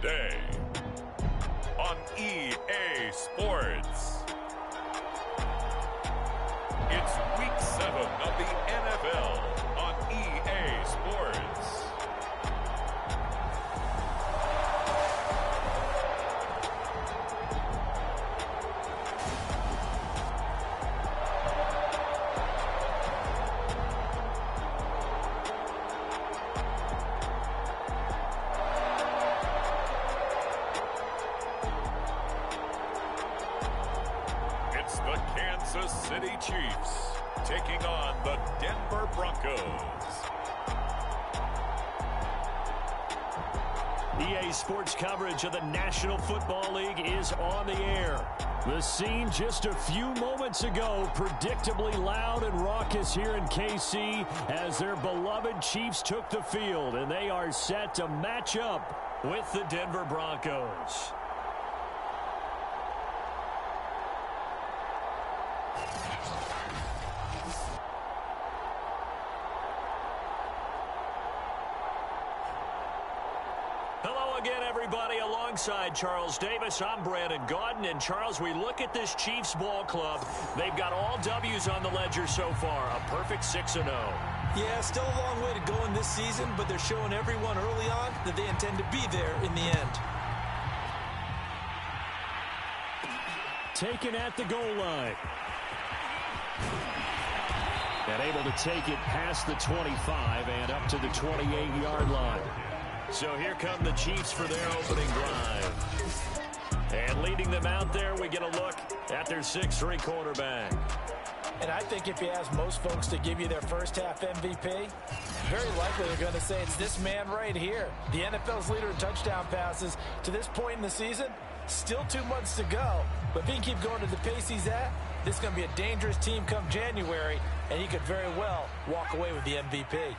today on EA Sports. It's Week 7 of the NFL on EA Sports. It's the Kansas City Chiefs taking on the Denver Broncos. EA Sports coverage of the National Football League is on the air. The scene just a few moments ago, predictably loud and raucous here in KC as their beloved Chiefs took the field, and they are set to match up with the Denver Broncos. Alongside Charles Davis, I'm Brandon Gaudin. And Charles, we look at this Chiefs ball club. They've got all W's on the ledger so far, a perfect 6-0. Yeah, still a long way to go in this season, but they're showing everyone early on that they intend to be there in the end. Taken at the goal line. And able to take it past the 25 and up to the 28-yard line. So here come the Chiefs for their opening drive. And leading them out there, we get a look at their 6'3" quarterback. And I think if you ask most folks to give you their first half MVP, very likely they're going to say it's this man right here. The NFL's leader in touchdown passes to this point in the season. Still 2 months to go. But if he can keep going to the pace he's at, this is going to be a dangerous team come January, and he could very well walk away with the MVP.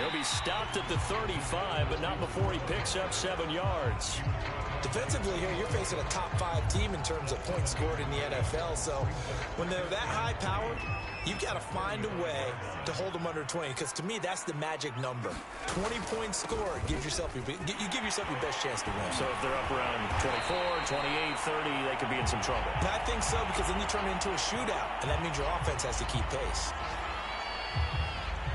He'll be stopped at the 35, but not before he picks up 7 yards. Defensively here, you're facing a top 5 team in terms of points scored in the NFL. So when they're that high powered, you've got to find a way to hold them under 20. Because to me, that's the magic number. 20 points scored gives yourself you give yourself your best chance to win. So if they're up around 24, 28, 30, they could be in some trouble. And I think so, because then you turn it into a shootout, and that means your offense has to keep pace.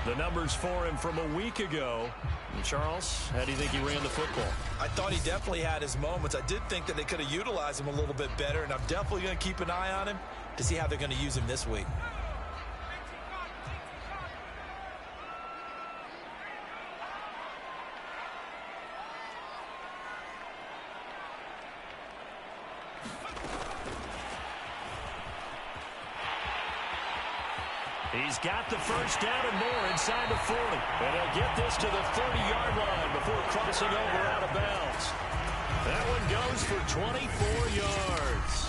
The numbers for him from a week ago. And Charles, how do you think he ran the football? I thought he definitely had his moments. I did think that they could have utilized him a little bit better, and I'm definitely going to keep an eye on him to see how they're going to use him this week. He's got the first down and more inside the 40. And he'll get this to the 30-yard line before crossing over out of bounds. That one goes for 24 yards.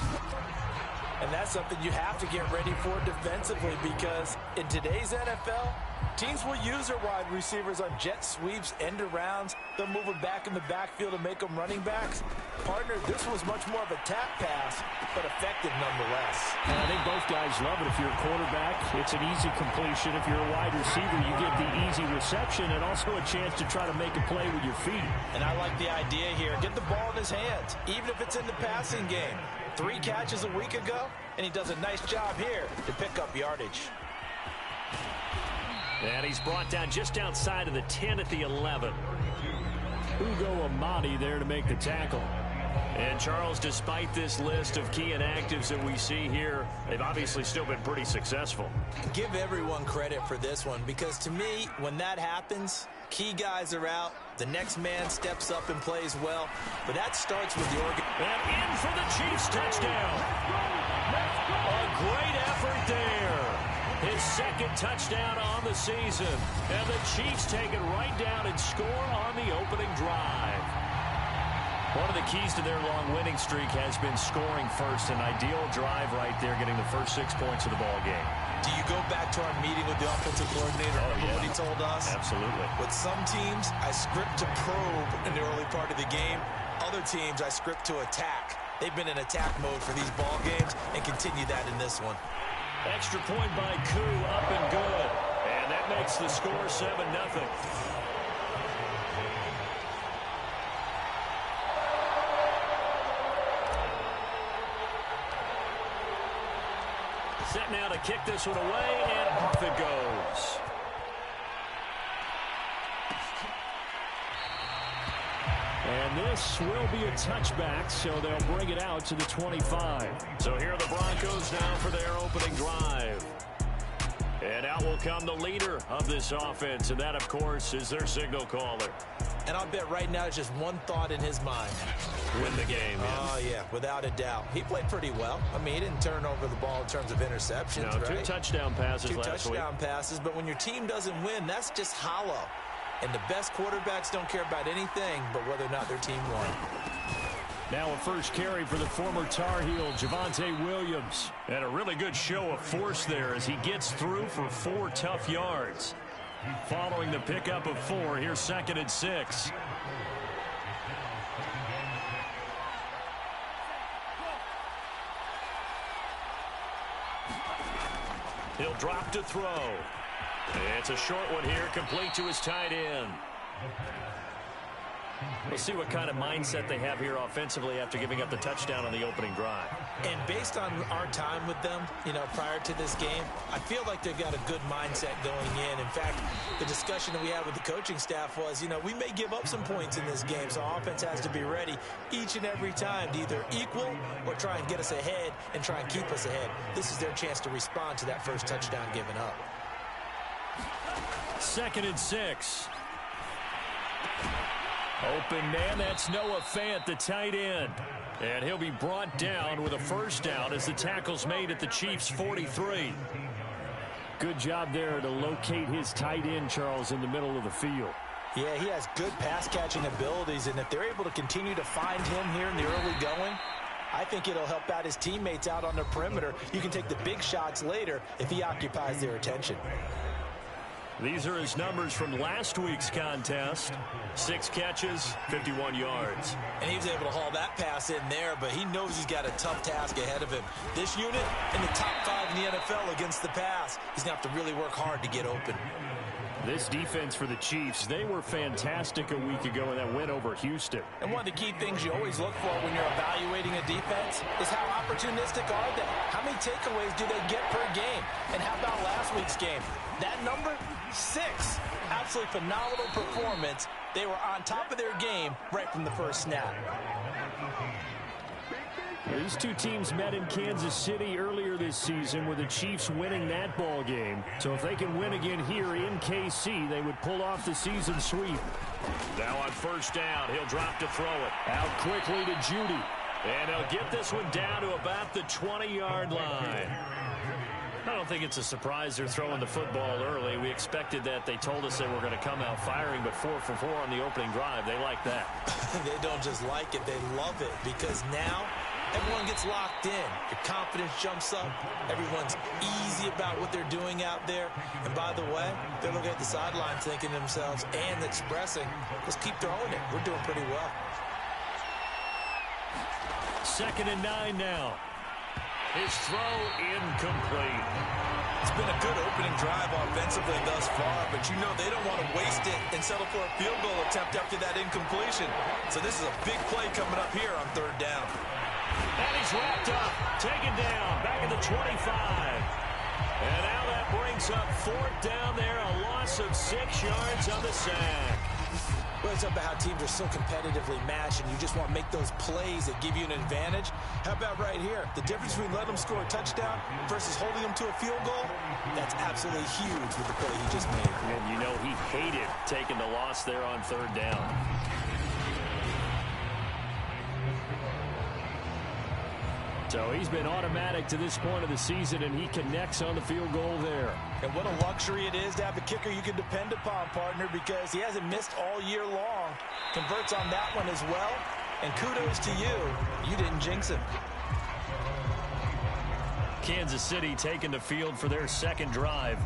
And that's something you have to get ready for defensively, because in today's NFL, teams will use their wide receivers on jet sweeps, end arounds. They'll move them back in the backfield and make them running backs. Partner, this was much more of a tap pass, but effective nonetheless. And I think both guys love it. If you're a quarterback, it's an easy completion. If you're a wide receiver, you get the easy reception and also a chance to try to make a play with your feet. And I like the idea here. Get the ball in his hands, even if it's in the passing game. 3 catches a week ago, and he does a nice job here to pick up yardage. And he's brought down just outside of the 10 at the 11. Ugo Amadi there to make the tackle. And Charles, despite this list of key inactives that we see here, they've obviously still been pretty successful. Give everyone credit for this one, because to me, when that happens, key guys are out, the next man steps up and plays well, but that starts with the organ. And in for the Chiefs touchdown. A great effort there. His second touchdown on the season. And the Chiefs take it right down and score on the opening drive. One of the keys to their long winning streak has been scoring first. An ideal drive right there, getting the first 6 points of the ball game. Do you go back to our meeting with the offensive coordinator? Remember what he told us? Absolutely. With some teams, I script to probe in the early part of the game. Other teams, I script to attack. They've been in attack mode for these ball games and continue that in this one. Extra point by Koo, up and good. And that makes the score 7-0. Set now to kick this one away, and off it goes. And this will be a touchback, so they'll bring it out to the 25. So here are the Broncos now for their opening drive. And out will come the leader of this offense, and that, of course, is their signal caller. And I'll bet right now it's just one thought in his mind. Win the game. Oh, yeah, without a doubt. He played pretty well. I mean, he didn't turn over the ball in terms of interceptions, no, right? 2 touchdown passes last week. 2 touchdown passes, but when your team doesn't win, that's just hollow. And the best quarterbacks don't care about anything but whether or not their team won. Now a first carry for the former Tar Heel, Javonte Williams. And a really good show of force there as he gets through for 4 tough yards. Following the pickup of 4, here's 2nd and 6. He'll drop to throw. It's a short one here, complete to his tight end. We'll see what kind of mindset they have here offensively after giving up the touchdown on the opening drive. And based on our time with them, prior to this game, I feel like they've got a good mindset going in. In fact, the discussion that we had with the coaching staff was, we may give up some points in this game, so offense has to be ready each and every time to either equal or try and get us ahead and try and keep us ahead. This is their chance to respond to that first touchdown given up. 2nd and 6. Open man, that's Noah Fant, the tight end. And he'll be brought down with a first down as the tackle's made at the Chiefs' 43. Good job there to locate his tight end, Charles, in the middle of the field. Yeah, he has good pass-catching abilities, and if they're able to continue to find him here in the early going, I think it'll help out his teammates out on the perimeter. You can take the big shots later if he occupies their attention. These are his numbers from last week's contest. 6 catches, 51 yards. And he was able to haul that pass in there, but he knows he's got a tough task ahead of him. This unit in the top 5 in the NFL against the pass. He's going to have to really work hard to get open. This defense for the Chiefs, they were fantastic a week ago in that win over Houston. And one of the key things you always look for when you're evaluating a defense is how opportunistic are they? How many takeaways do they get per game? And how about last week's game? That number, 6. Absolutely phenomenal performance. They were on top of their game right from the first snap. These two teams met in Kansas City earlier this season with the Chiefs winning that ball game. So if they can win again here in KC, they would pull off the season sweep. Now on first down, he'll drop to throw it. Out quickly to Judy. And he'll get this one down to about the 20-yard line. I don't think it's a surprise they're throwing the football early. We expected that. They told us they were going to come out firing, but 4 for 4 on the opening drive. They like that. They don't just like it, they love it, because now everyone gets locked in. Your confidence jumps up. Everyone's easy about what they're doing out there. And by the way, they're looking at the sideline thinking to themselves and expressing, let's keep throwing it. We're doing pretty well. 2nd and 9 now. His throw incomplete. It's been a good opening drive offensively thus far, but they don't want to waste it and settle for a field goal attempt after that incompletion. So this is a big play coming up here on 3rd down. And he's wrapped up, taken down, back at the 25. And now that brings up 4th down there, a loss of 6 yards on the sack. Well, it's about how teams are so competitively matched, and you just want to make those plays that give you an advantage. How about right here? The difference between letting them score a touchdown versus holding them to a field goal, that's absolutely huge with the play he just made. And he hated taking the loss there on 3rd down. So he's been automatic to this point of the season, and he connects on the field goal there. And what a luxury it is to have a kicker you can depend upon, partner, because he hasn't missed all year long. Converts on that one as well. And kudos to you. You didn't jinx him. Kansas City taking the field for their 2nd drive.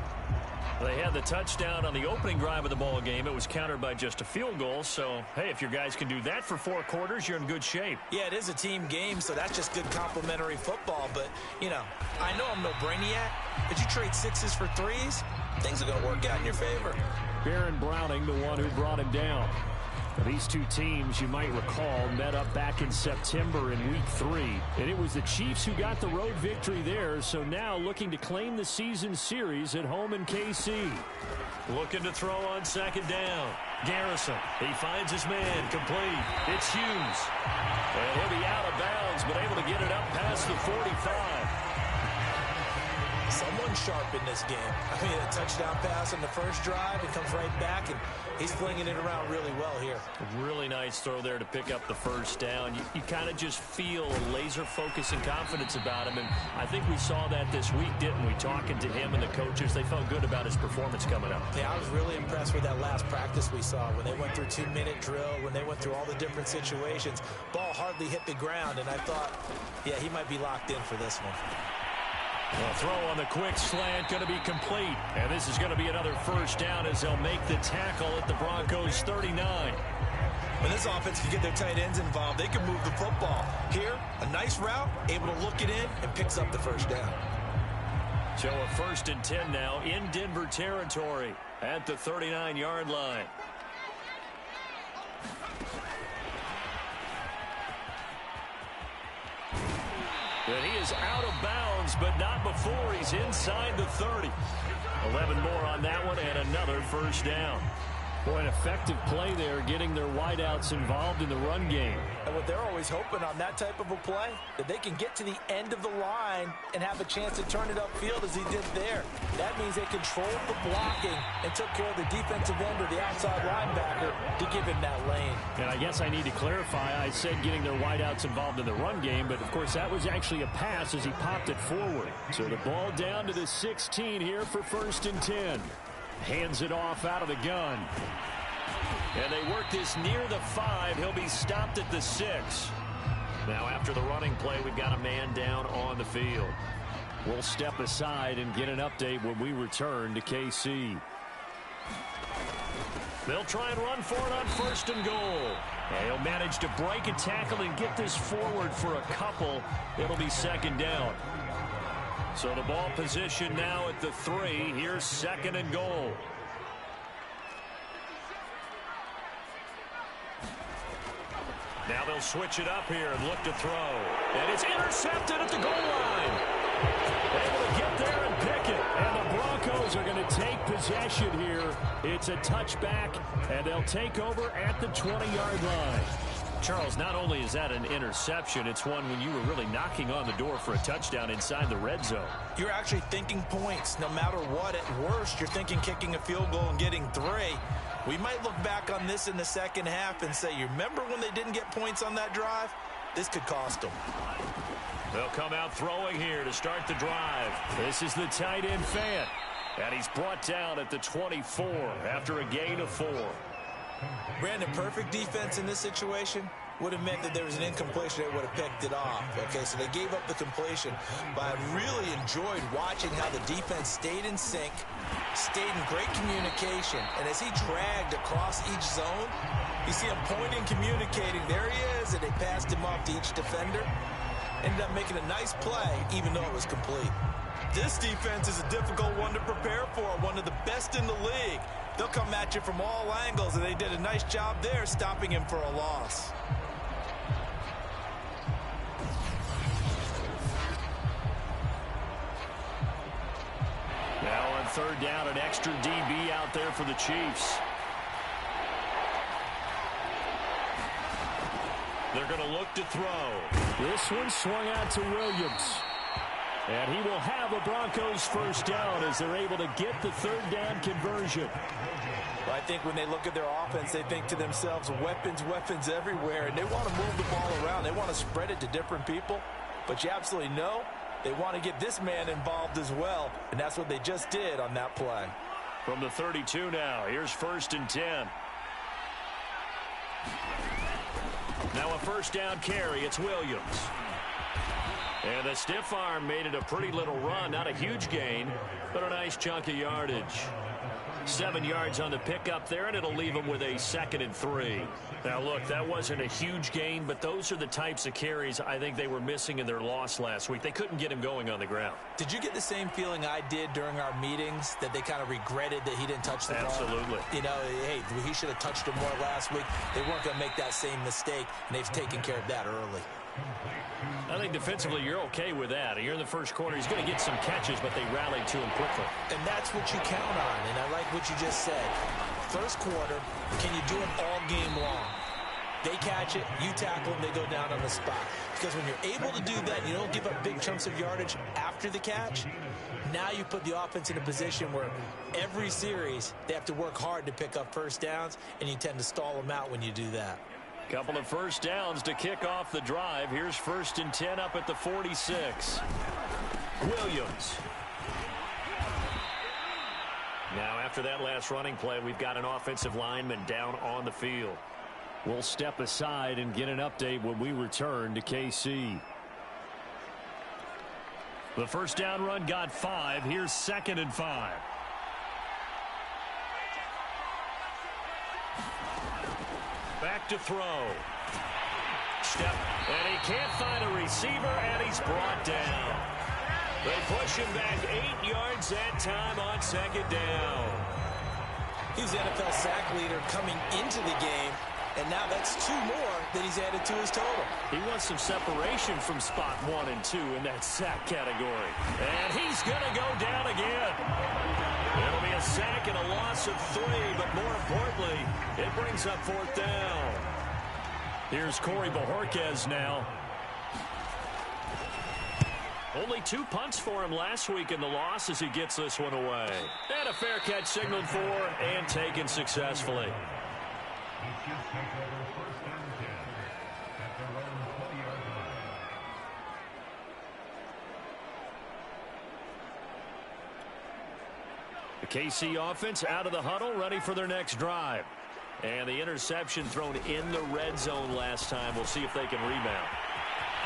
They had the touchdown on the opening drive of the ball game. It was countered by just a field goal. So, hey, if your guys can do that for 4 quarters, you're in good shape. Yeah, it is a team game, so that's just good complementary football. But, you know, I know I'm no brainiac, but you trade 6s for 3s, things are going to work out in your favor. Baron Browning, the one who brought him down. Now, these two teams, you might recall, met up back in September in Week 3. And it was the Chiefs who got the road victory there, so now looking to claim the season series at home in KC. Looking to throw on second down. Garrison, he finds his man, complete. It's Hughes. And he'll be out of bounds, but able to get it up past the 45. Someone sharp in this game. I mean, a touchdown pass on the first drive, and comes right back, and he's flinging it around really well here. Really nice throw there to pick up the first down. You kind of just feel a laser focus and confidence about him, and I think we saw that this week, didn't we? Talking to him and the coaches, they felt good about his performance coming up. Yeah, I was really impressed with that last practice we saw when they went through 2-minute drill, when they went through all the different situations. Ball hardly hit the ground, and I thought, yeah, he might be locked in for this one. The throw on the quick slant going to be complete. And this is going to be another first down as they'll make the tackle at the Broncos 39. When this offense can get their tight ends involved, they can move the football. Here, a nice route, able to look it in, and picks up the first down. So a 1st and 10 now in Denver territory at the 39-yard line. And he is out of bounds, but not before he's inside the 30. 11 more on that one, and another first down. Boy, an effective play there, getting their wideouts involved in the run game. And what they're always hoping on that type of a play, that they can get to the end of the line and have a chance to turn it upfield as he did there. That means they controlled the blocking and took care of the defensive end or the outside linebacker to give him that lane. And I guess I need to clarify, I said getting their wideouts involved in the run game, but of course that was actually a pass as he popped it forward. So the ball down to the 16 here for 1st and 10. Hands it off out of the gun. And they work this near the 5. He'll be stopped at the 6. Now after the running play, we've got a man down on the field. We'll step aside and get an update when we return to KC. They'll try and run for it on 1st and goal. And he'll manage to break a tackle and get this forward for a couple. It'll be 2nd down. So the ball position now at the 3. Here's 2nd and goal. Now they'll switch it up here and look to throw. And it's intercepted at the goal line. Able to get there and pick it. And the Broncos are going to take possession here. It's a touchback, and they'll take over at the 20-yard line. Charles, not only is that an interception, it's one when you were really knocking on the door for a touchdown inside the red zone. You're actually thinking points no matter what. At worst, you're thinking kicking a field goal and getting 3. We might look back on this in the second half and say, you remember when they didn't get points on that drive? This could cost them. They'll come out throwing here to start the drive. This is the tight end Fant. And he's brought down at the 24 after a gain of 4. Brandon, perfect defense in this situation would have meant that there was an incompletion. They would have picked it off. Okay, so they gave up the completion. But I really enjoyed watching how the defense stayed in sync, stayed in great communication. And as he dragged across each zone, you see him pointing, communicating. There he is, and they passed him off to each defender. Ended up making a nice play, even though it was complete. This defense is a difficult one to prepare for, one of the best in the league. They'll come at you from all angles, and they did a nice job there stopping him for a loss. Now on 3rd down, an extra DB out there for the Chiefs. They're going to look to throw. This one swung out to Williams. And he will have a Broncos first down as they're able to get the 3rd down conversion. Well, I think when they look at their offense, they think to themselves, weapons, weapons everywhere. And they want to move the ball around. They want to spread it to different people. But you absolutely know they want to get this man involved as well. And that's what they just did on that play. From the 32 now, here's 1st and 10. Now a first down carry. It's Williams. And the stiff arm made it a pretty little run. Not a huge gain, but a nice chunk of yardage. 7 yards on the pickup there, and it'll leave them with a 2nd and 3. Now, look, that wasn't a huge gain, but those are the types of carries I think they were missing in their loss last week. They couldn't get him going on the ground. Did you get the same feeling I did during our meetings, that they kind of regretted that he didn't touch the ball? Absolutely. You know, hey, he should have touched him more last week. They weren't going to make that same mistake, and they've taken care of that early. I think defensively you're okay with that. You're in the first quarter. He's going to get some catches, but they rallied to him quickly. And that's what you count on, and I like what you just said. First quarter, can you do it all game long? They catch it, you tackle them, they go down on the spot. Because when you're able to do that, you don't give up big chunks of yardage after the catch. Now you put the offense in a position where every series they have to work hard to pick up first downs, and you tend to stall them out when you do that. Couple of first downs to kick off the drive. Here's 1st and 10 up at the 46. Williams. Now, after that last running play, we've got an offensive lineman down on the field. We'll step aside and get an update when we return to KC. The first down run got 5. Here's 2nd and 5. Back to throw. Step, and he can't find a receiver, and he's brought down. They push him back 8 yards that time on 2nd down. He's the NFL sack leader coming into the game, and now that's 2 more that he's added to his total. He wants some separation from spot 1 and 2 in that sack category. And he's going to go down again. It'll be a sack and a loss of 3, but more importantly, it brings up 4th down. Here's Corey Bojorquez now. Only 2 punts for him last week in the loss as he gets this one away. And a fair catch signaled for and taken successfully. The KC offense out of the huddle, ready for their next drive. And the interception thrown in the red zone last time. We'll see if they can rebound.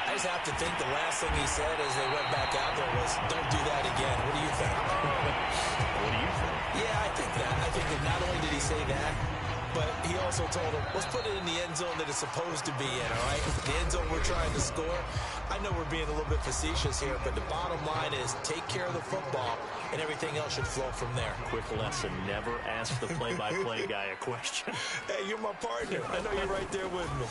I just have to think the last thing he said as they went back out there was, don't do that again. What do you think? What do you think? Yeah, I think that. I think that not only did he say that, but he also told him, let's put it in the end zone that it's supposed to be in, all right? The end zone we're trying to score. I know we're being a little bit facetious here, but the bottom line is take care of the football, and everything else should flow from there. Quick lesson, never ask the play-by-play guy a question. Hey, you're my partner. I know you're right there with me.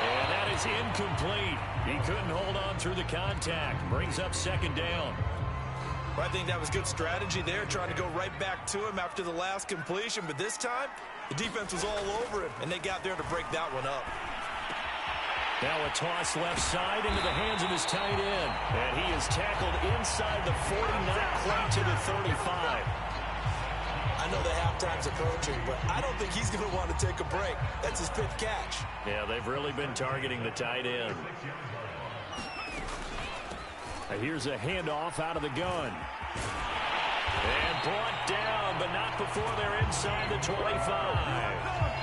And that is incomplete. He couldn't hold on through the contact. Brings up 2nd down. Well, I think that was good strategy there, trying to go right back to him after the last completion. But this time, the defense was all over him, and they got there to break that one up. Now a toss left side into the hands of his tight end. And he is tackled inside the 40, not quite to the 35. I know the halftime's approaching, but I don't think he's going to want to take a break. That's his 5th catch. Yeah, they've really been targeting the tight end. Here's a handoff out of the gun. And brought down, but not before they're inside the 25.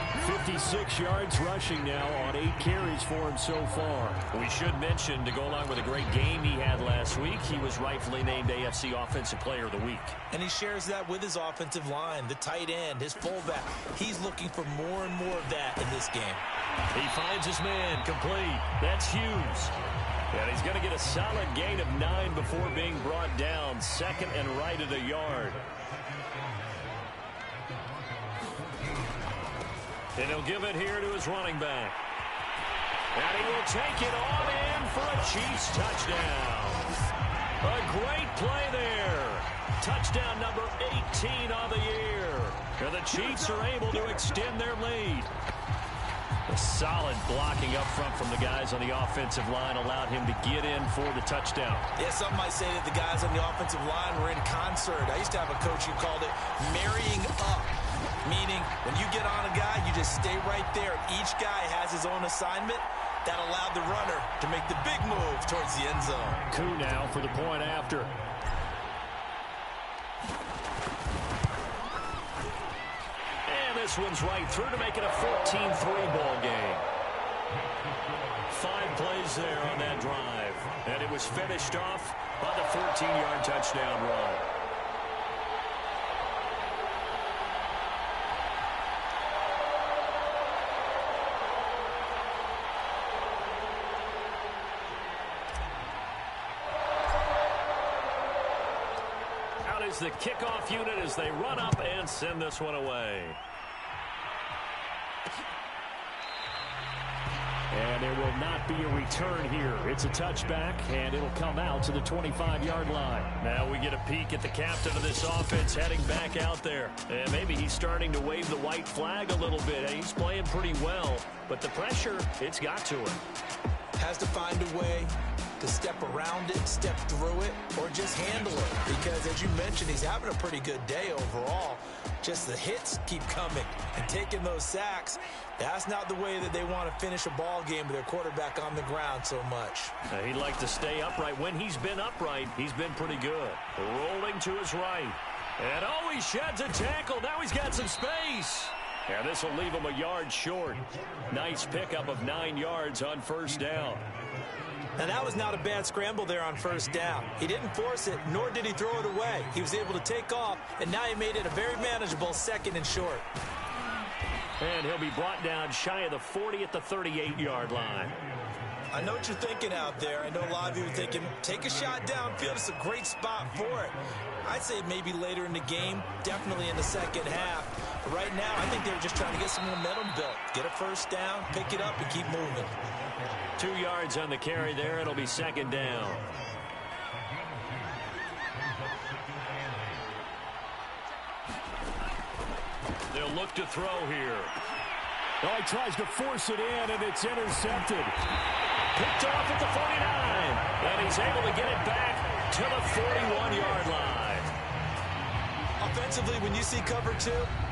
56 yards rushing now on 8 carries for him so far. We should mention, to go along with a great game he had last week, he was rightfully named AFC Offensive Player of the Week. And he shares that with his offensive line, the tight end, his fullback. He's looking for more and more of that in this game. He finds his man, complete. That's Hughes. And he's going to get a solid gain of 9 before being brought down. 2nd and right at a yard. And he'll give it here to his running back. And he will take it on in for a Chiefs touchdown. A great play there. Touchdown number 18 on the year. And the Chiefs are able to extend their lead. A solid blocking up front from the guys on the offensive line allowed him to get in for the touchdown. Yeah, some might say that the guys on the offensive line were in concert. I used to have a coach who called it marrying up, meaning when you get on a guy, you just stay right there. Each guy has his own assignment. That allowed the runner to make the big move towards the end zone. Coup now for the point after. This one's right through to make it a 14-3 ball game. 5 plays there on that drive. And it was finished off on the 14-yard touchdown run. out is the kickoff unit as they run up and send this one away. And there will not be a return here. It's a touchback, and it'll come out to the 25-yard line. Now we get a peek at the captain of this offense heading back out there. And maybe he's starting to wave the white flag a little bit. He's playing pretty well, but the pressure, it's got to him. Has to find a way to step around it, step through it, or just handle it. Because, as you mentioned, he's having a pretty good day overall. Just the hits keep coming and taking those sacks. That's not the way that they want to finish a ball game with their quarterback on the ground so much. He'd like to stay upright. When he's been upright, he's been pretty good. Rolling to his right. And he sheds a tackle. Now he's got some space. And this will leave him a yard short. Nice pickup of 9 yards on first down. And that was not a bad scramble there on first down. He didn't force it, nor did he throw it away. He was able to take off, and now he made it a very manageable 2nd and short. And he'll be brought down shy of the 40 at the 38-yard line. I know what you're thinking out there. I know a lot of you are thinking, take a shot downfield. It's a great spot for it. I'd say maybe later in the game, definitely in the second half. But right now, I think they were just trying to get some momentum built. Get a first down, pick it up, and keep moving. 2 yards on the carry there. It'll be 2nd down. They'll look to throw here. Oh, he tries to force it in, and it's intercepted. Picked off at the 49. And he's able to get it back to the 41-yard line. Offensively, when you see cover 2,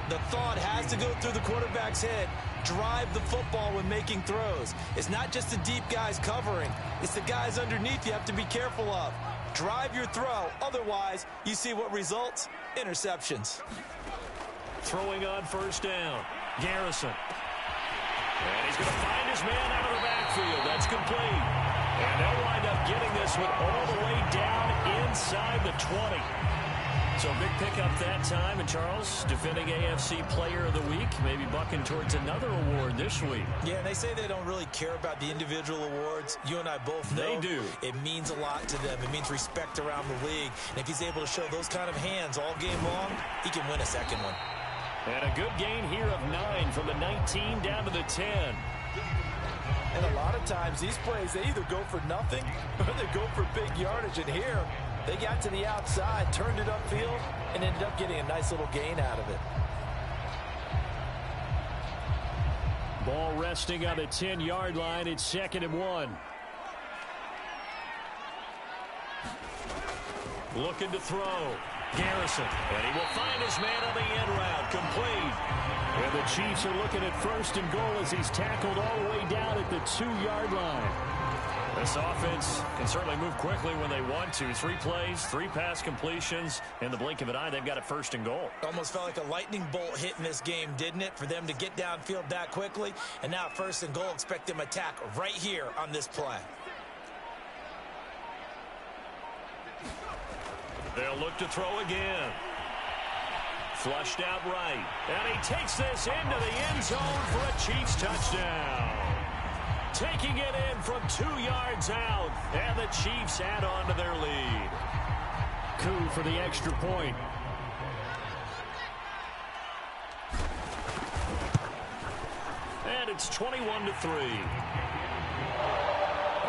the thought has to go through the quarterback's head. Drive the football when making throws. It's not just the deep guys covering. It's the guys underneath you have to be careful of. Drive your throw. Otherwise, you see what results? Interceptions. Throwing on first down. Garrison. And he's going to find his man out of the backfield. That's complete. And they'll wind up getting this one all the way down inside the 20. So big pickup that time. And Charles, defending AFC Player of the Week, maybe bucking towards another award this week. Yeah, and they say they don't really care about the individual awards. You and I both know they do. It means a lot to them. It means respect around the league. And if he's able to show those kind of hands all game long, he can win a second one. And a good gain here of 9 from the 19 down to the 10. And a lot of times these plays, they either go for nothing or they go for big yardage. And here, they got to the outside, turned it upfield, and ended up getting a nice little gain out of it. Ball resting on the 10-yard line. It's 2nd and 1. Looking to throw. Garrison. And he will find his man on the end route. Complete. And the Chiefs are looking at 1st and goal as he's tackled all the way down at the 2-yard line. This offense can certainly move quickly when they want to. 3 plays, 3 pass completions. In the blink of an eye, they've got a 1st and goal. Almost felt like a lightning bolt hit in this game, didn't it? For them to get downfield that quickly. And now 1st and goal, expect them to attack right here on this play. They'll look to throw again. Flushed out right. And he takes this into the end zone for a Chiefs touchdown. Taking it in from 2 yards out. And the Chiefs add on to their lead. Coup for the extra point. And it's 21-3.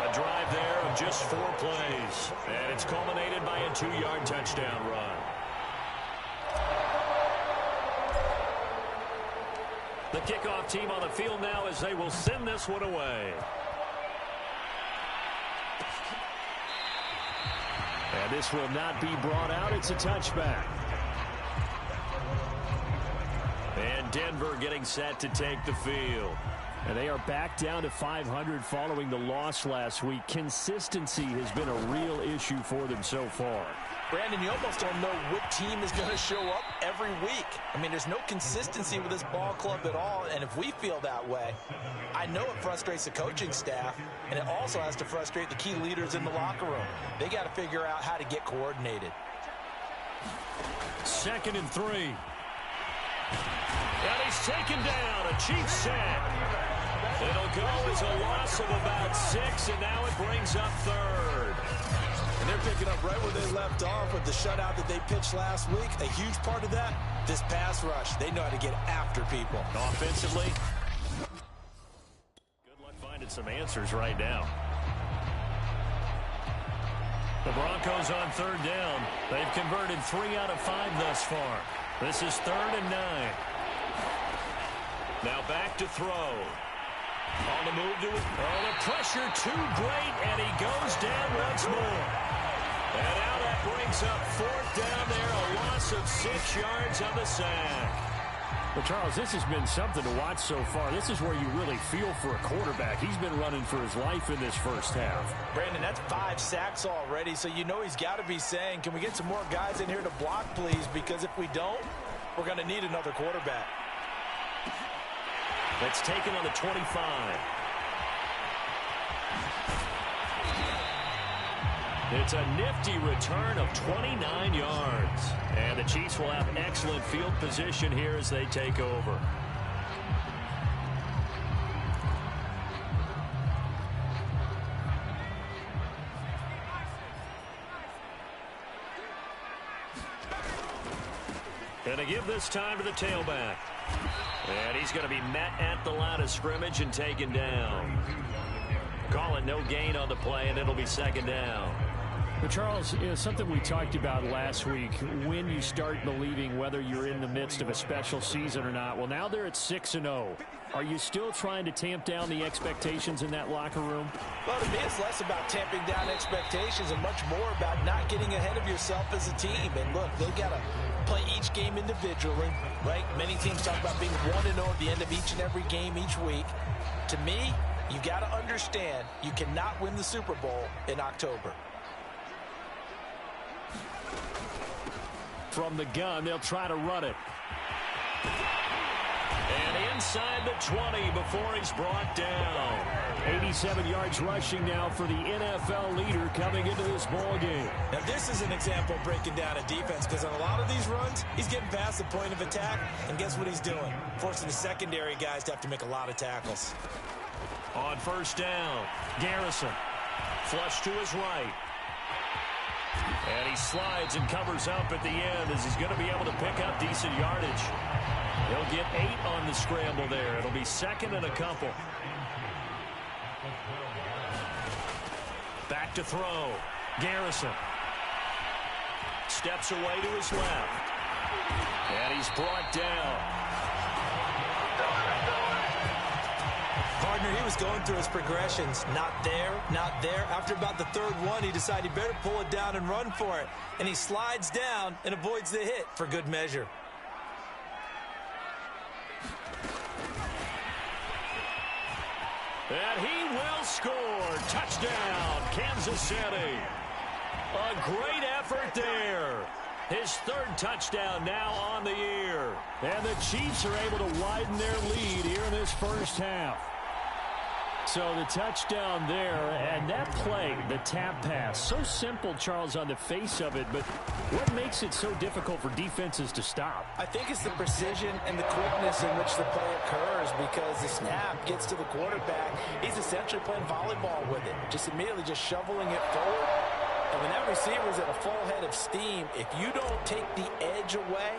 A drive there of just 4 plays. And it's culminated by a 2-yard touchdown run. The kickoff team on the field now as they will send this one away. And this will not be brought out. It's a touchback. And Denver getting set to take the field. And they are back down to 500 following the loss last week. Consistency has been a real issue for them so far. Brandon, you almost don't know what team is going to show up every week. I mean, there's no consistency with this ball club at all, and if we feel that way, I know it frustrates the coaching staff, and it also has to frustrate the key leaders in the locker room. They got to figure out how to get coordinated. 2nd and 3. And he's taken down. A Chiefs sack. It'll go as a loss of about 6, and now it brings up 3rd. And they're picking up right where they left off with the shutout that they pitched last week. A huge part of that, this pass rush. They know how to get after people. Offensively, good luck finding some answers right now. The Broncos on 3rd down. They've converted 3 out of 5 thus far. This is 3rd and 9. Now back to throw. On the move to it. Oh, the pressure too great, and he goes down once more. And now that brings up 4th down there, a loss of 6 yards on the sack. Well, Charles, this has been something to watch so far. This is where you really feel for a quarterback. He's been running for his life in this first half. Brandon, that's 5 sacks already, so you know he's got to be saying, can we get some more guys in here to block, please? Because if we don't, we're going to need another quarterback. That's taken on the 25. It's a nifty return of 29 yards. And the Chiefs will have excellent field position here as they take over. Gonna give this time to the tailback. And he's going to be met at the line of scrimmage and taken down. Call it no gain on the play, and it'll be 2nd down. But Charles, something we talked about last week, when you start believing whether you're in the midst of a special season or not. Well, now they're at 6-0. Are you still trying to tamp down the expectations in that locker room? Well, to me, it's less about tamping down expectations and much more about not getting ahead of yourself as a team. And look, they've got to play each game individually, right? Many teams talk about being 1-0 at the end of each and every game each week. To me, you got to understand you cannot win the Super Bowl in October. From the gun, they'll try to run it. And inside the 20 before he's brought down. 87 yards rushing now for the NFL leader coming into this ball game. Now, this is an example of breaking down a defense, because on a lot of these runs, he's getting past the point of attack, and guess what he's doing? Forcing the secondary guys to have to make a lot of tackles. On 1st down, Garrison. Flush to his right. And he slides and covers up at the end as he's going to be able to pick up decent yardage. He'll get 8 on the scramble there. It'll be 2nd and a couple. Back to throw. Garrison. Steps away to his left. And he's brought down. Partner, he was going through his progressions. Not there, not there. After about the 3rd one, he decided he better pull it down and run for it. And he slides down and avoids the hit for good measure. And he will score. Touchdown, Kansas City. A great effort there. His 3rd touchdown now on the year. And the Chiefs are able to widen their lead here in this first half. So the touchdown there, and that play, the tap pass, so simple, Charles, on the face of it, but what makes it so difficult for defenses to stop? I think it's the precision and the quickness in which the play occurs, because the snap gets to the quarterback. He's essentially playing volleyball with it, just immediately just shoveling it forward. And when that receiver's at a full head of steam, if you don't take the edge away,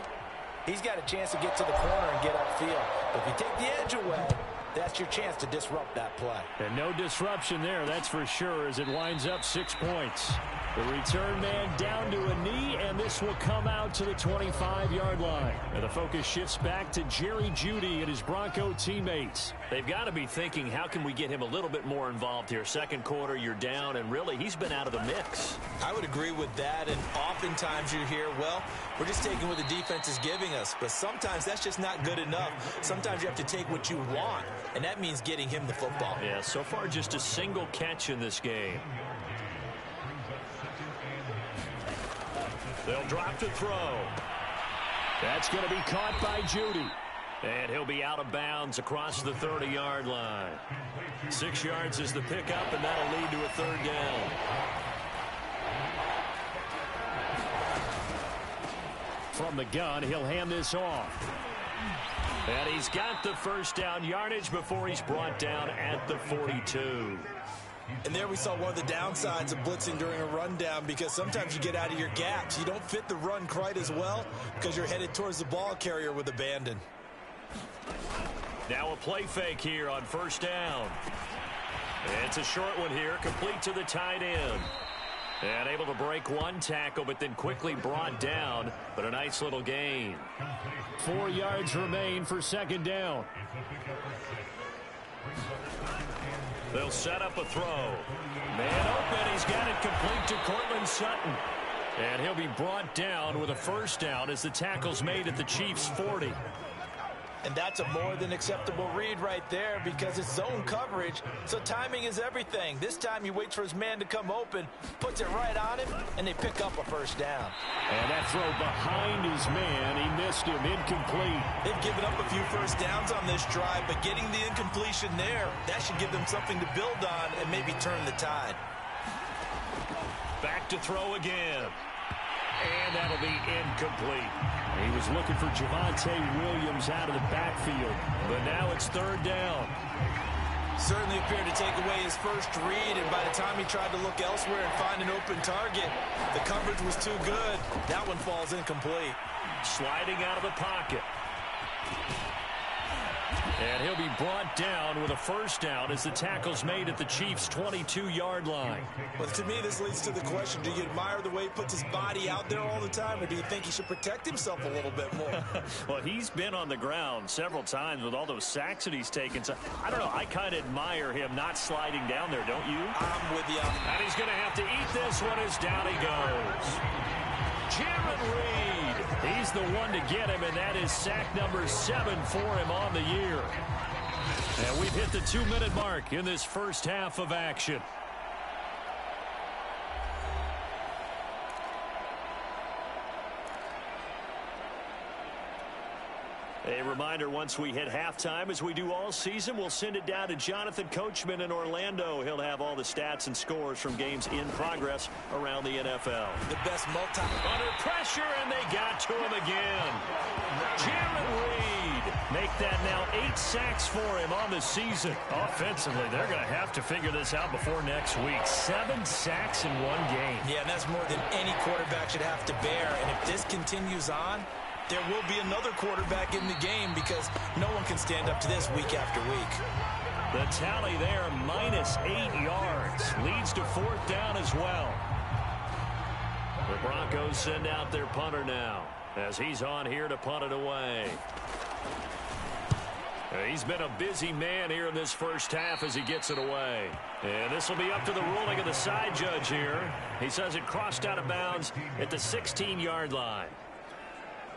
he's got a chance to get to the corner and get upfield. But if you take the edge away, that's your chance to disrupt that play. And no disruption there, that's for sure, as it winds up 6 points. The return man down to a knee, and this will come out to the 25-yard line. And the focus shifts back to Jerry Jeudy and his Bronco teammates. They've got to be thinking, how can we get him a little bit more involved here? 2nd quarter, you're down, and really, he's been out of the mix. I would agree with that, and oftentimes you hear, well, we're just taking what the defense is giving us. But sometimes that's just not good enough. Sometimes you have to take what you want, and that means getting him the football. Yeah, so far just a single catch in this game. They'll drop to throw. That's going to be caught by Jeudy. And he'll be out of bounds across the 30-yard line. 6 yards is the pickup, and that'll lead to a 3rd down. From the gun, he'll hand this off. And he's got the 1st down yardage before he's brought down at the 42. And there we saw one of the downsides of blitzing during a rundown, because sometimes you get out of your gaps. You don't fit the run quite as well because you're headed towards the ball carrier with abandon. Now a play fake here on first down. It's a short one here, complete to the tight end. And able to break one tackle, but then quickly brought down. But a nice little gain. 4 yards remain for second down. They'll set up a throw. Man open, he's got it complete to Cortland Sutton. And he'll be brought down with a first down as the tackle's made at the Chiefs' 40. And that's a more than acceptable read right there, because it's zone coverage, so timing is everything. This time he waits for his man to come open, puts it right on him, and they pick up a first down. And that throw behind his man, he missed him, incomplete. They've given up a few first downs on this drive, but getting the incompletion there, that should give them something to build on and maybe turn the tide. Back to throw again. And that'll be incomplete. He was looking for Javonte Williams out of the backfield. But now it's third down. Certainly appeared to take away his first read, and by the time he tried to look elsewhere and find an open target, the coverage was too good. That one falls incomplete. Sliding out of the pocket. And he'll be brought down with a first down as the tackle's made at the Chiefs' 22-yard line. Well, to me, this leads to the question, do you admire the way he puts his body out there all the time, or do you think he should protect himself a little bit more? Well, he's been on the ground several times with all those sacks that he's taken. So, I don't know, I kind of admire him not sliding down there, don't you? I'm with you. And he's going to have to eat this one as down he goes. Jaron Reed, he's the one to get him, and that is sack number 7 for him on the year. And we've hit the 2-minute mark in this first half of action. A reminder, once we hit halftime, as we do all season, we'll send it down to Jonathan Coachman in Orlando. He'll have all the stats and scores from games in progress around the NFL. The best Under pressure, and they got to him again. Jaron Reed, make that now 8 sacks for him on the season. Offensively, they're going to have to figure this out before next week. 7 sacks in one game. Yeah, and that's more than any quarterback should have to bear. And if this continues on, there will be another quarterback in the game, because no one can stand up to this week after week. The tally there, minus 8 yards. Leads to fourth down as well. The Broncos send out their punter now, as he's on here to punt it away. He's been a busy man here in this first half as he gets it away. And this will be up to the ruling of the side judge here. He says it crossed out of bounds at the 16-yard line.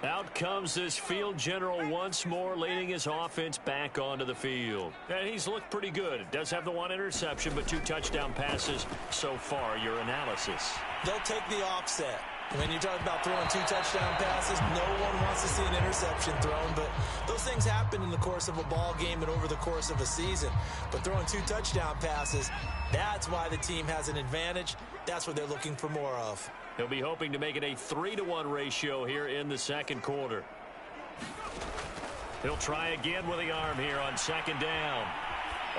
Out comes this field general once more, leading his offense back onto the field. And he's looked pretty good. Does have the 1 interception, but 2 touchdown passes so far. Your analysis? They'll take the offset. When you talk about throwing 2 touchdown passes, no one wants to see an interception thrown, but those things happen in the course of a ball game and over the course of a season. But throwing 2 touchdown passes, that's why the team has an advantage. That's what they're looking for more of. He'll be hoping to make it a 3-to-1 ratio here in the second quarter. He'll try again with the arm here on second down.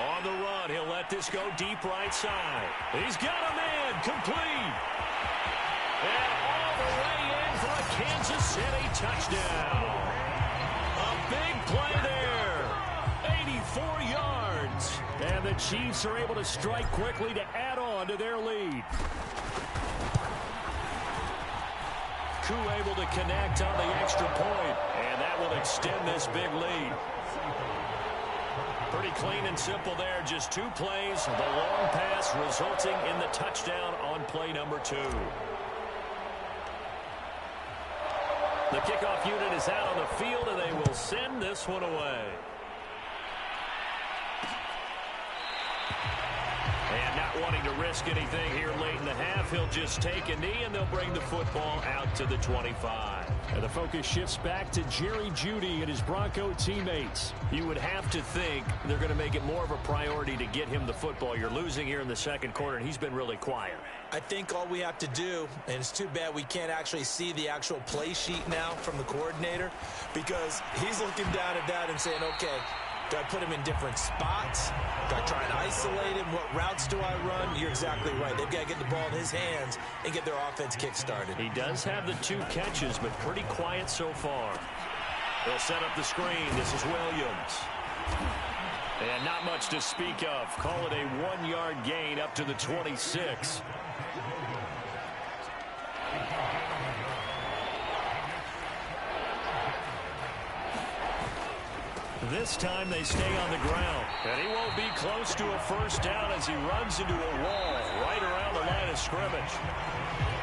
On the run, he'll let this go deep right side. He's got a man, complete. And all the way in for a Kansas City touchdown. A big play there. 84 yards. And the Chiefs are able to strike quickly to add on to their lead. Able to connect on the extra point, and that will extend this big lead. Pretty clean and simple there. Just 2 plays, the long pass resulting in the touchdown on play number 2. The kickoff unit is out on the field, and they will send this one away. And not wanting to risk anything here late in the half, he'll just take a knee, and they'll bring the football out to the 25. And the focus shifts back to Jerry Jeudy and his Bronco teammates. You would have to think they're going to make it more of a priority to get him the football. You're losing here in the second quarter, and he's been really quiet. I think all we have to do, and it's too bad we can't actually see the actual play sheet now from the coordinator, because he's looking down at that and saying, okay, Do I put him in different spots? Do I try and isolate him? What routes do I run? You're exactly right. They've got to get the ball in his hands and get their offense kick-started. He does have the 2 catches, but pretty quiet so far. They'll set up the screen. This is Williams. And not much to speak of. Call it a 1-yard gain up to the 26. This time they stay on the ground. And he won't be close to a first down as he runs into a wall right around the line of scrimmage.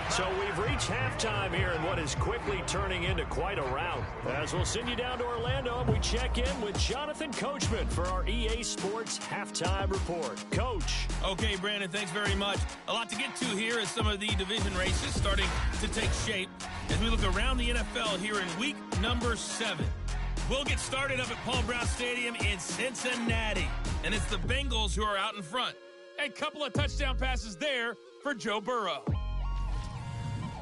So we've reached halftime here in what is quickly turning into quite a rout. As we'll send you down to Orlando, and we check in with Jonathan Coachman for our EA Sports Halftime Report. Coach. Okay, Brandon, thanks very much. A lot to get to here as some of the division races starting to take shape as we look around the NFL here in week number 7. We'll get started up at Paul Brown Stadium in Cincinnati, and it's the Bengals who are out in front. A couple of touchdown passes there for Joe Burrow.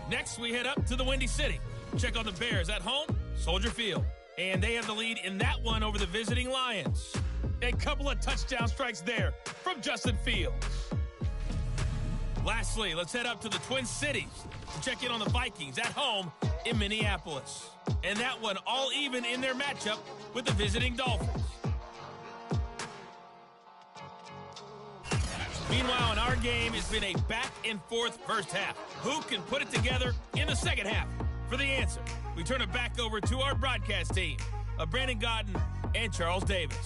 Next, we head up to the Windy City. Check on the Bears at home, Soldier Field. And they have the lead in that one over the visiting Lions. A couple of touchdown strikes there from Justin Fields. Lastly, let's head up to the Twin Cities to check in on the Vikings at home in Minneapolis. And that one all even in their matchup with the visiting Dolphins. Meanwhile, in our game, it's been a back-and-forth first half. Who can put it together in the second half? For the answer, we turn it back over to our broadcast team of Brandon Godden and Charles Davis.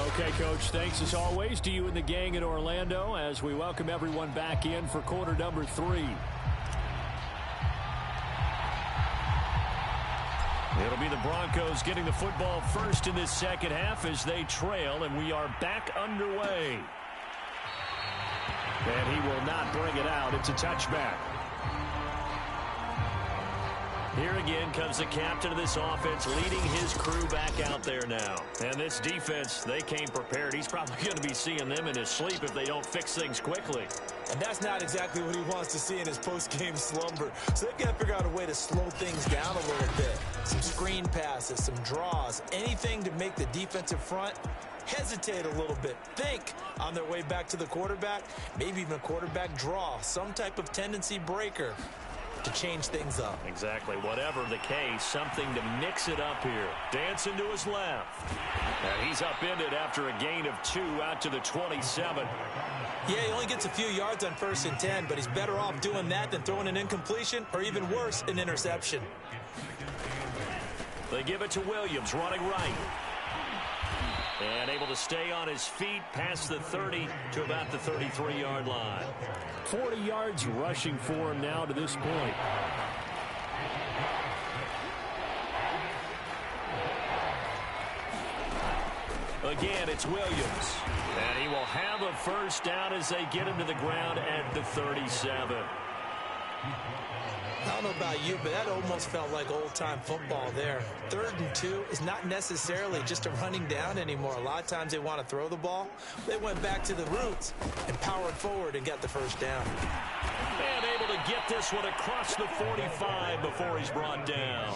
Okay, Coach, thanks as always to you and the gang in Orlando as we welcome everyone back in for quarter number 3. It'll be the Broncos getting the football first in this second half as they trail, and we are back underway. And he will not bring it out. It's a touchback. Here again comes the captain of this offense leading his crew back out there now. And this defense, they came prepared. He's probably going to be seeing them in his sleep if they don't fix things quickly. And that's not exactly what he wants to see in his post-game slumber. So they've got to figure out a way to slow things down a little bit. Some screen passes, some draws, anything to make the defensive front hesitate a little bit. Think on their way back to the quarterback, maybe even a quarterback draw, some type of tendency breaker to change things up. Exactly. Whatever the case, something to mix it up here. Dancing to his left. And he's upended after a gain of 2 out to the 27. Yeah, he only gets a few yards on 1st and 10, but he's better off doing that than throwing an incompletion or even worse, an interception. They give it to Williams, running right. And able to stay on his feet past the 30 to about the 33-yard line. 40 yards rushing for him now to this point. Again, it's Williams. And he will have a first down as they get him to the ground at the 37. I don't know about you, but that almost felt like old-time football there. 3rd and 2 is not necessarily just a running down anymore. A lot of times they want to throw the ball. They went back to the roots and powered forward and got the first down. And able to get this one across the 45 before he's brought down.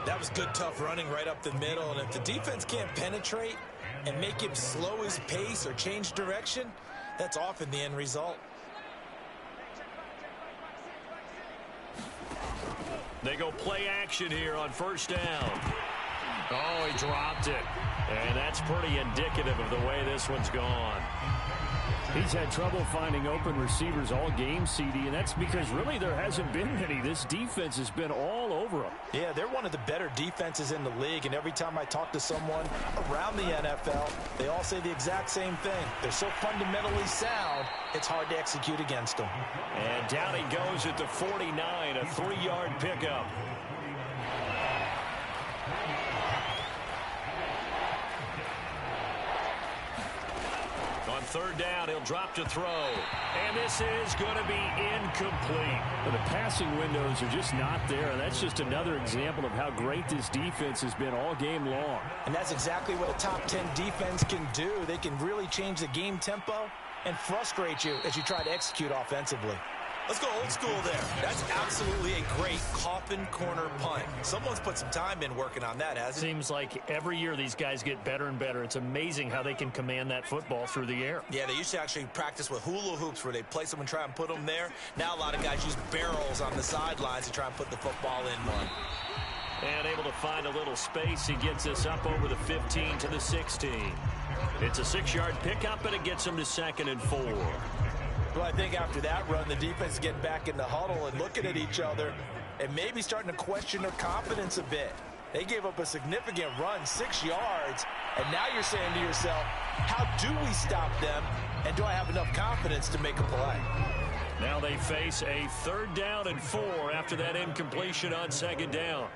That was good, tough running right up the middle. And if the defense can't penetrate and make him slow his pace or change direction, that's often the end result. They go play action here on first down. Oh, he dropped it. And that's pretty indicative of the way this one's gone. He's had trouble finding open receivers all game, CD, and that's because really there hasn't been many. This defense has been all over him. Yeah, they're one of the better defenses in the league, and every time I talk to someone around the NFL, they all say the exact same thing. They're so fundamentally sound, it's hard to execute against them. And down he goes at the 49, a 3-yard pickup. On 3rd down, he'll drop to throw. And this is going to be incomplete. But the passing windows are just not there, and that's just another example of how great this defense has been all game long. And that's exactly what a top 10 defense can do. They can really change the game tempo and frustrate you as you try to execute offensively. Let's go old school there. That's absolutely a great coffin corner punt. Someone's put some time in working on that, hasn't it? Seems like every year these guys get better and better. It's amazing how they can command that football through the air. Yeah, they used to actually practice with hula hoops where they place them and try and put them there. Now a lot of guys use barrels on the sidelines to try and put the football in one. And able to find a little space. He gets us up over the 15 to the 16. It's a 6-yard pickup, and it gets him to 2nd and 4. Well, I think after that run, the defense is getting back in the huddle and looking at each other and maybe starting to question their confidence a bit. They gave up a significant run, 6 yards, and now you're saying to yourself, how do we stop them, and do I have enough confidence to make a play? Now they face a 3rd down and 4 after that incompletion on 2nd down.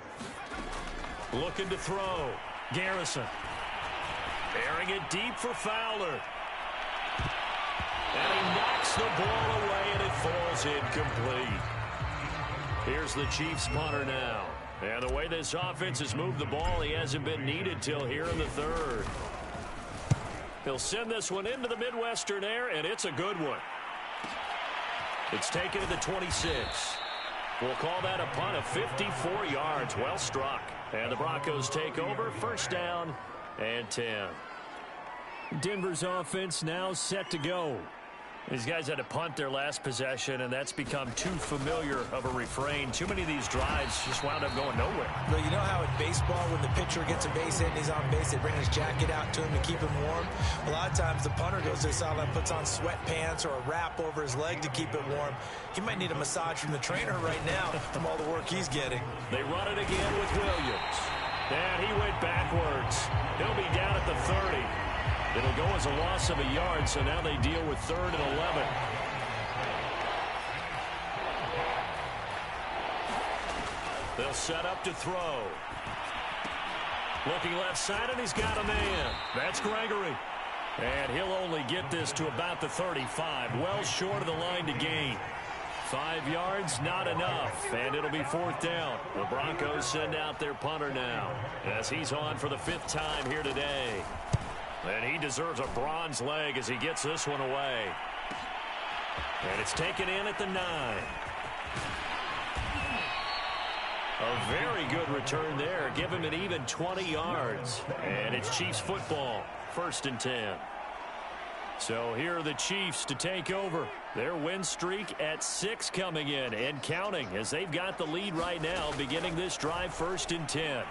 Looking to throw. Garrison. Airing it deep for Fowler. And he knocks the ball away, and it falls incomplete. Here's the Chiefs punter now. And the way this offense has moved the ball, he hasn't been needed till here in the 3rd. He'll send this one into the Midwestern air, and it's a good one. It's taken to the 26. We'll call that a punt of 54 yards. Well struck. And the Broncos take over. 1st down and 10. Denver's offense now set to go. These guys had to punt their last possession, and that's become too familiar of a refrain. Too many of these drives just wound up going nowhere. Well, you know how in baseball, when the pitcher gets a base hit and he's on base, they bring his jacket out to him to keep him warm? A lot of times the punter goes to the sideline, puts on sweatpants or a wrap over his leg to keep it warm. He might need a massage from the trainer right now from all the work he's getting. They run it again with Williams. And he went backwards. He'll be down at the 30. It'll go as a loss of a yard, so now they deal with 3rd and 11. They'll set up to throw. Looking left side, and he's got a man. That's Gregory. And he'll only get this to about the 35. Well short of the line to gain. 5 yards, not enough, and it'll be 4th down. The Broncos send out their punter now, as he's on for the 5th time here today. And he deserves a bronze leg as he gets this one away. And it's taken in at the 9. A very good return there. Give him an even 20 yards. And it's Chiefs football. 1st and 10. So here are the Chiefs to take over. Their win streak at 6 coming in and counting as they've got the lead right now beginning this drive 1st and 10.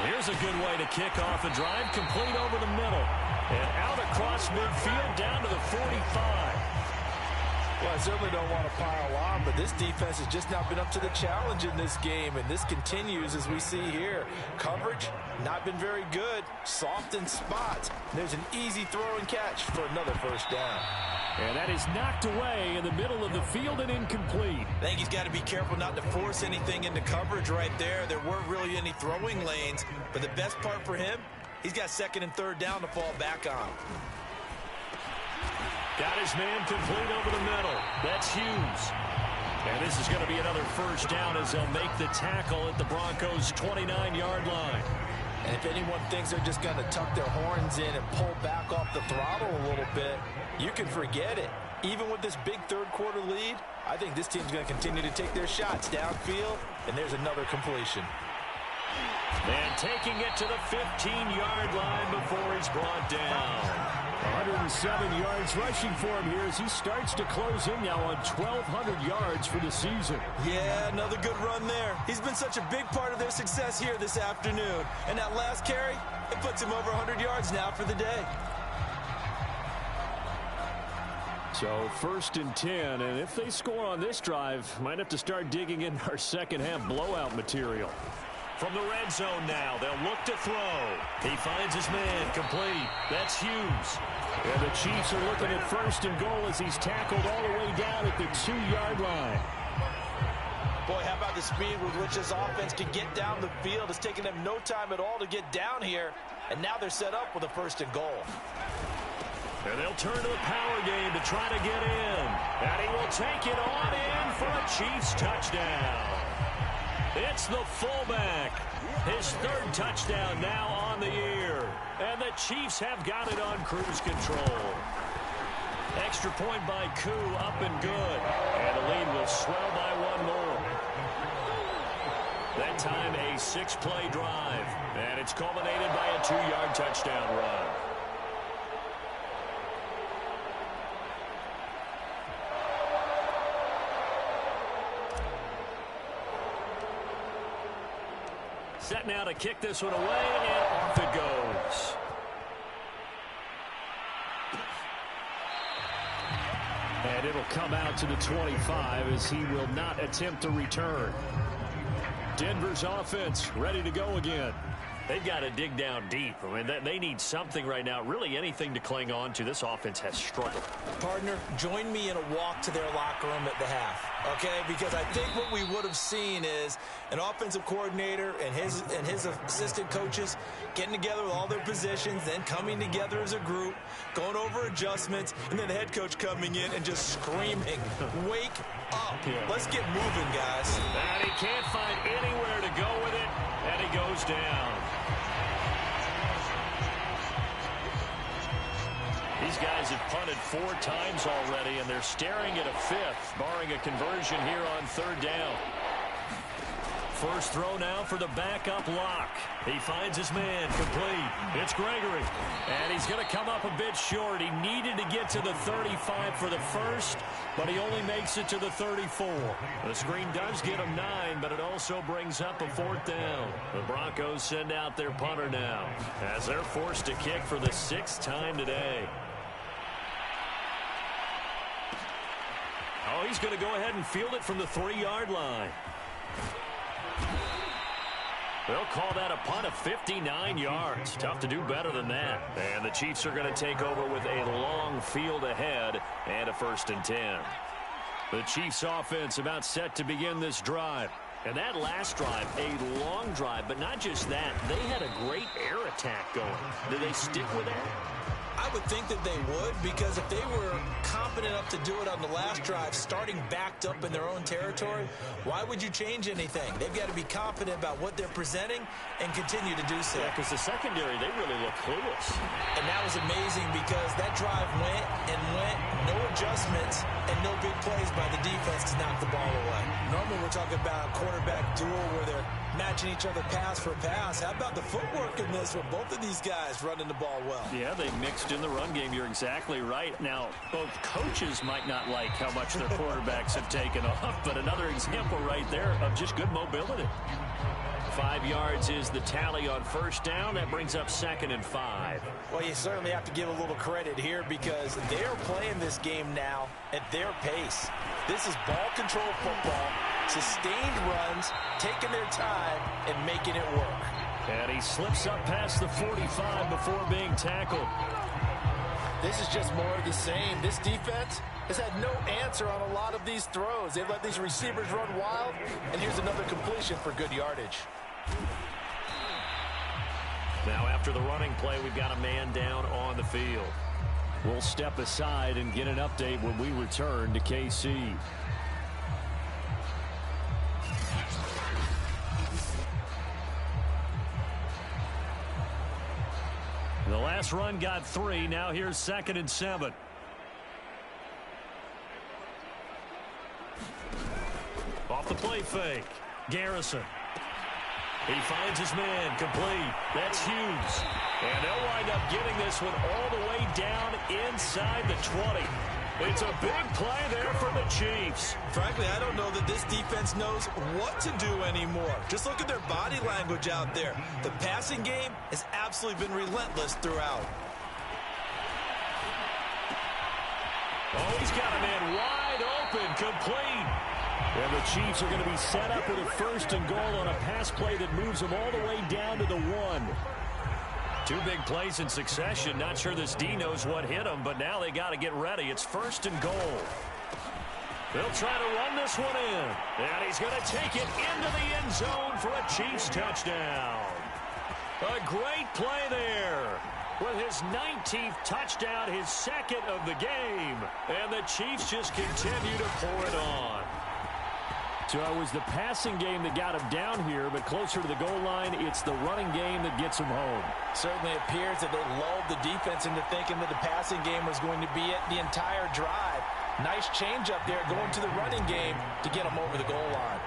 Here's a good way to kick off a drive, complete over the middle. And out across midfield, down to the 45. Well, I certainly don't want to pile on, but this defense has just not been up to the challenge in this game, and this continues as we see here. Coverage, not been very good. Soft in spots. There's an easy throw and catch for another 1st down. And that is knocked away in the middle of the field and incomplete. I think he's got to be careful not to force anything into coverage right there. There weren't really any throwing lanes, but the best part for him, he's got 2nd and 3rd down to fall back on. Got his man complete over the middle. That's Hughes. And this is going to be another 1st down as they'll make the tackle at the Broncos' 29-yard line. And if anyone thinks they're just going to tuck their horns in and pull back off the throttle a little bit, you can forget it. Even with this big 3rd quarter lead, I think this team's going to continue to take their shots downfield, and there's another completion. And taking it to the 15-yard line before he's brought down. 107 yards rushing for him here as he starts to close in now on 1,200 yards for the season. Yeah, another good run there. He's been such a big part of their success here this afternoon. And that last carry, it puts him over 100 yards now for the day. So 1st and 10, and if they score on this drive, might have to start digging in our second half blowout material. From the red zone now, they'll look to throw. He finds his man complete. That's Hughes. And the Chiefs are looking at 1st and goal as he's tackled all the way down at the 2-yard line. Boy, how about the speed with which this offense can get down the field? It's taken them no time at all to get down here, and now they're set up with a 1st and goal. And they'll turn to the power game to try to get in. And he will take it on in for a Chiefs touchdown. It's the fullback. His 3rd touchdown now on on the year. And the Chiefs have got it on cruise control. Extra point by Koo, up and good. And the lead will swell by one more. That time a 6-play drive. And it's culminated by a 2-yard touchdown run. Set now to kick this one away, and off it goes. And it'll come out to the 25 as he will not attempt to return. Denver's offense ready to go again. They've got to dig down deep. I mean, they need something right now, really anything to cling on to. This offense has struggled. Partner, join me in a walk to their locker room at the half, okay? Because I think what we would have seen is an offensive coordinator and his assistant coaches getting together with all their positions, then coming together as a group, going over adjustments, and then the head coach coming in and just screaming, wake up. Yeah. Let's get moving, guys. And he can't find anywhere to go with it, and he goes down. These guys have punted 4 times already, and they're staring at a 5th, barring a conversion here on 3rd down. First throw now for the backup lock. He finds his man, complete. It's Gregory, and he's going to come up a bit short. He needed to get to the 35 for the first, but he only makes it to the 34. The screen does get him 9, but it also brings up a 4th down. The Broncos send out their punter now, as they're forced to kick for the 6th time today. Oh, he's going to go ahead and field it from the 3-yard line. They'll call that a punt of 59 yards. Tough to do better than that. And the Chiefs are going to take over with a long field ahead and a 1st and 10. The Chiefs offense about set to begin this drive. And that last drive, a long drive, but not just that. They had a great air attack going. Do they stick with that? I would think that they would, because if they were competent enough to do it on the last drive, starting backed up in their own territory, why would you change anything? They've got to be confident about what they're presenting and continue to do so. Yeah, because the secondary, they really look clueless. And that was amazing because that drive went and went, no adjustments, and no big plays by the defense to knock the ball away. Normally we're talking about a quarterback duel where they're matching each other pass for pass. How about the footwork in this with both of these guys running the ball well? Yeah, they mixed in the run game. You're exactly right. Now, both coaches might not like how much their quarterbacks have taken off, but another example right there of just good mobility. 5 yards is the tally on 1st down. That brings up 2nd and 5. Well, you certainly have to give a little credit here because they're playing this game now at their pace. This is ball control football, sustained runs, taking their time, and making it work. And he slips up past the 45 before being tackled. This is just more of the same. This defense has had no answer on a lot of these throws. They've let these receivers run wild, and here's another completion for good yardage. Now after the running play, we've got a man down on the field. We'll step aside and get an update when we return to KC. The last run got 3. Now here's 2nd and 7. Off the play fake. Garrison. He finds his man, complete. That's Hughes. And they'll wind up getting this one all the way down inside the 20. It's a big play there for the Chiefs. Frankly, I don't know that this defense knows what to do anymore. Just look at their body language out there. The passing game has absolutely been relentless throughout. Oh, he's got a man wide open, complete. And the Chiefs are going to be set up with a 1st and goal on a pass play that moves them all the way down to the 1. 2 big plays in succession. Not sure this D knows what hit him, but now they got to get ready. It's 1st and goal. They'll try to run this one in. And he's going to take it into the end zone for a Chiefs touchdown. A great play there. With his 19th touchdown, his 2nd of the game. And the Chiefs just continue to pour it on. So it was the passing game that got him down here, but closer to the goal line, it's the running game that gets him home. Certainly appears that they lulled the defense into thinking that the passing game was going to be it the entire drive. Nice change up there going to the running game to get him over the goal line.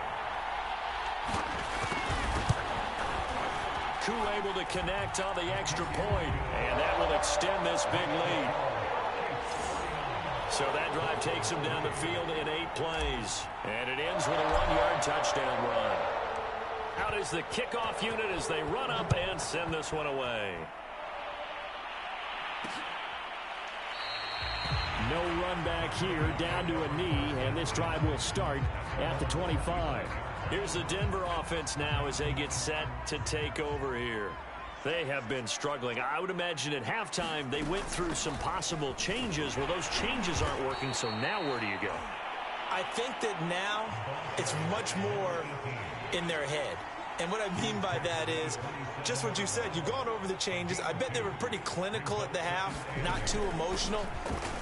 Koo able to connect on the extra point, and that will extend this big lead. So that drive takes him down the field in 8 plays. And it ends with a 1-yard touchdown run. Out is the kickoff unit as they run up and send this one away. No run back here, down to a knee, and this drive will start at the 25. Here's the Denver offense now as they get set to take over here. They have been struggling. I would imagine at halftime they went through some possible changes. Well, those changes aren't working, so now where do you go? I think that now it's much more in their head. And what I mean by that is just what you said. You've gone over the changes. I bet they were pretty clinical at the half, not too emotional.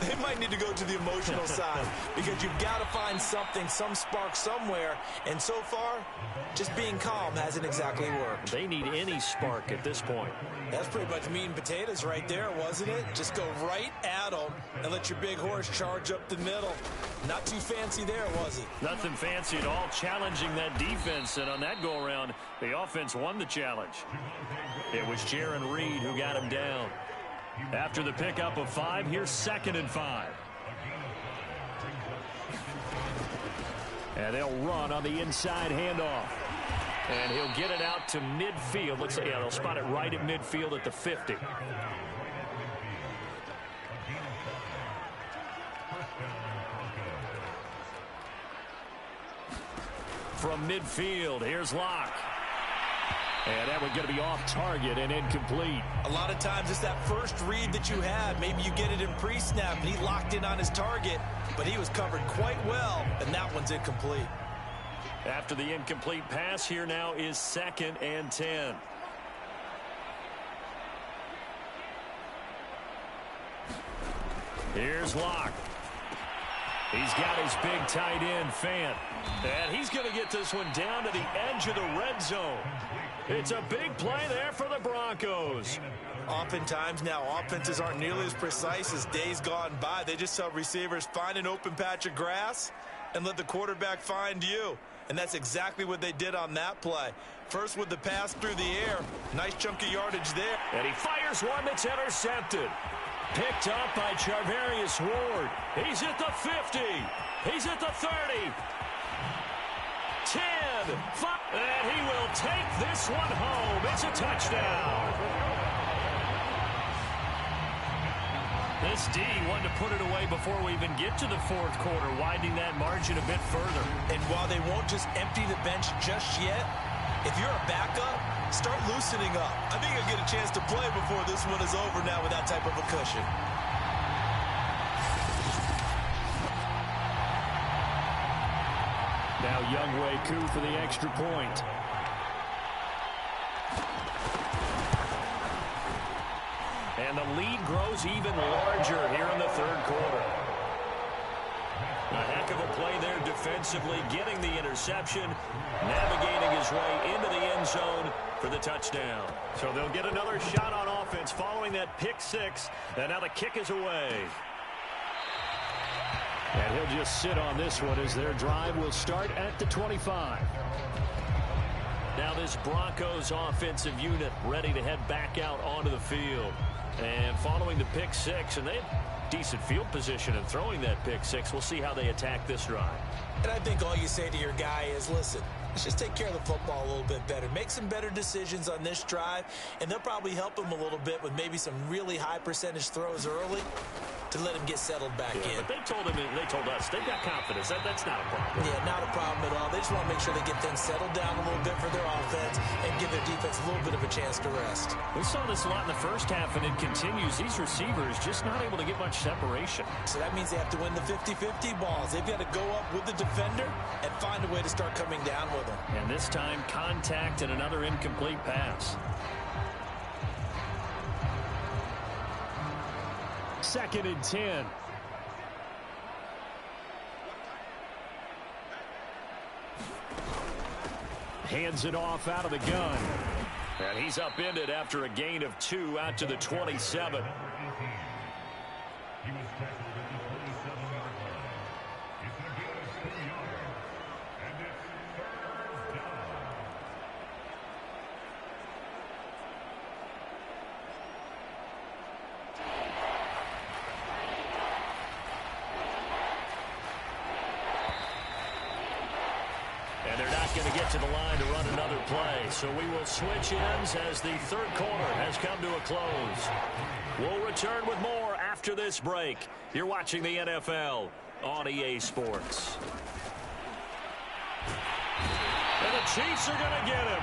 They might need to go to the emotional side because you've got to find something, some spark somewhere. And so far, just being calm hasn't exactly worked. They need any spark at this point. That's pretty much meat and potatoes right there, wasn't it? Just go right at them and let your big horse charge up the middle. Not too fancy there, was it? Nothing fancy at all, challenging that defense. And on that go-around, the offense won the challenge. It was Jaron Reed who got him down. After the pickup of 5, here's 2nd and 5. And they'll run on the inside handoff. And he'll get it out to midfield. Looks like, yeah, they'll spot it right at midfield at the 50. From midfield, here's Locke. And that one's going to be off target and incomplete. A lot of times it's that first read that you have. Maybe you get it in pre-snap and he locked in on his target, but he was covered quite well, and that one's incomplete. After the incomplete pass, here now is 2nd and 10. Here's Locke. He's got his big tight end, Fant. And he's going to get this one down to the edge of the red zone. It's a big play there for the Broncos. Oftentimes now, offenses aren't nearly as precise as days gone by. They just tell receivers, find an open patch of grass and let the quarterback find you. And that's exactly what they did on that play. First with the pass through the air. Nice chunk of yardage there. And he fires one that's intercepted. Picked up by Charvarius Ward. He's at the 50. He's at the 30. 10. 5. And he will take this one home. It's a touchdown. This D wanted to put it away before we even get to the 4th quarter, widening that margin a bit further. And while they won't just empty the bench just yet, if you're a backup, start loosening up. I think you'll get a chance to play before this one is over now with that type of a cushion. Now Younghoe Koo for the extra point. And the lead grows even larger here in the 3rd quarter. A heck of a play there defensively, getting the interception, navigating his way into the end zone for the touchdown. So they'll get another shot on offense following that pick 6, and now the kick is away. And he'll just sit on this one as their drive will start at the 25. Now this Broncos offensive unit ready to head back out onto the field. And following the pick 6, and they have decent field position in throwing that pick 6. We'll see how they attack this drive. And I think all you say to your guy is, listen, let's just take care of the football a little bit better. Make some better decisions on this drive, and they'll probably help him a little bit with maybe some really high percentage throws early to let him get settled back in. But they told us they've got confidence. That's not a problem. Yeah, not a problem at all. They just want to make sure they get things settled down a little bit for their offense and give their defense a little bit of a chance to rest. We saw this a lot in the first half, and it continues. These receivers just not able to get much separation. So that means they have to win the 50-50 balls. They've got to go up with the defender and find a way to start coming down with them. And this time, contact and another incomplete pass. 2nd and 10. hands it off out of the gun. And he's upended after a gain of 2 out to the 27. And they're not going to get to the line to run another play. So we will switch ends as the third quarter has come to a close. We'll return with more after this break. You're watching the NFL on EA Sports. And the Chiefs are going to get him.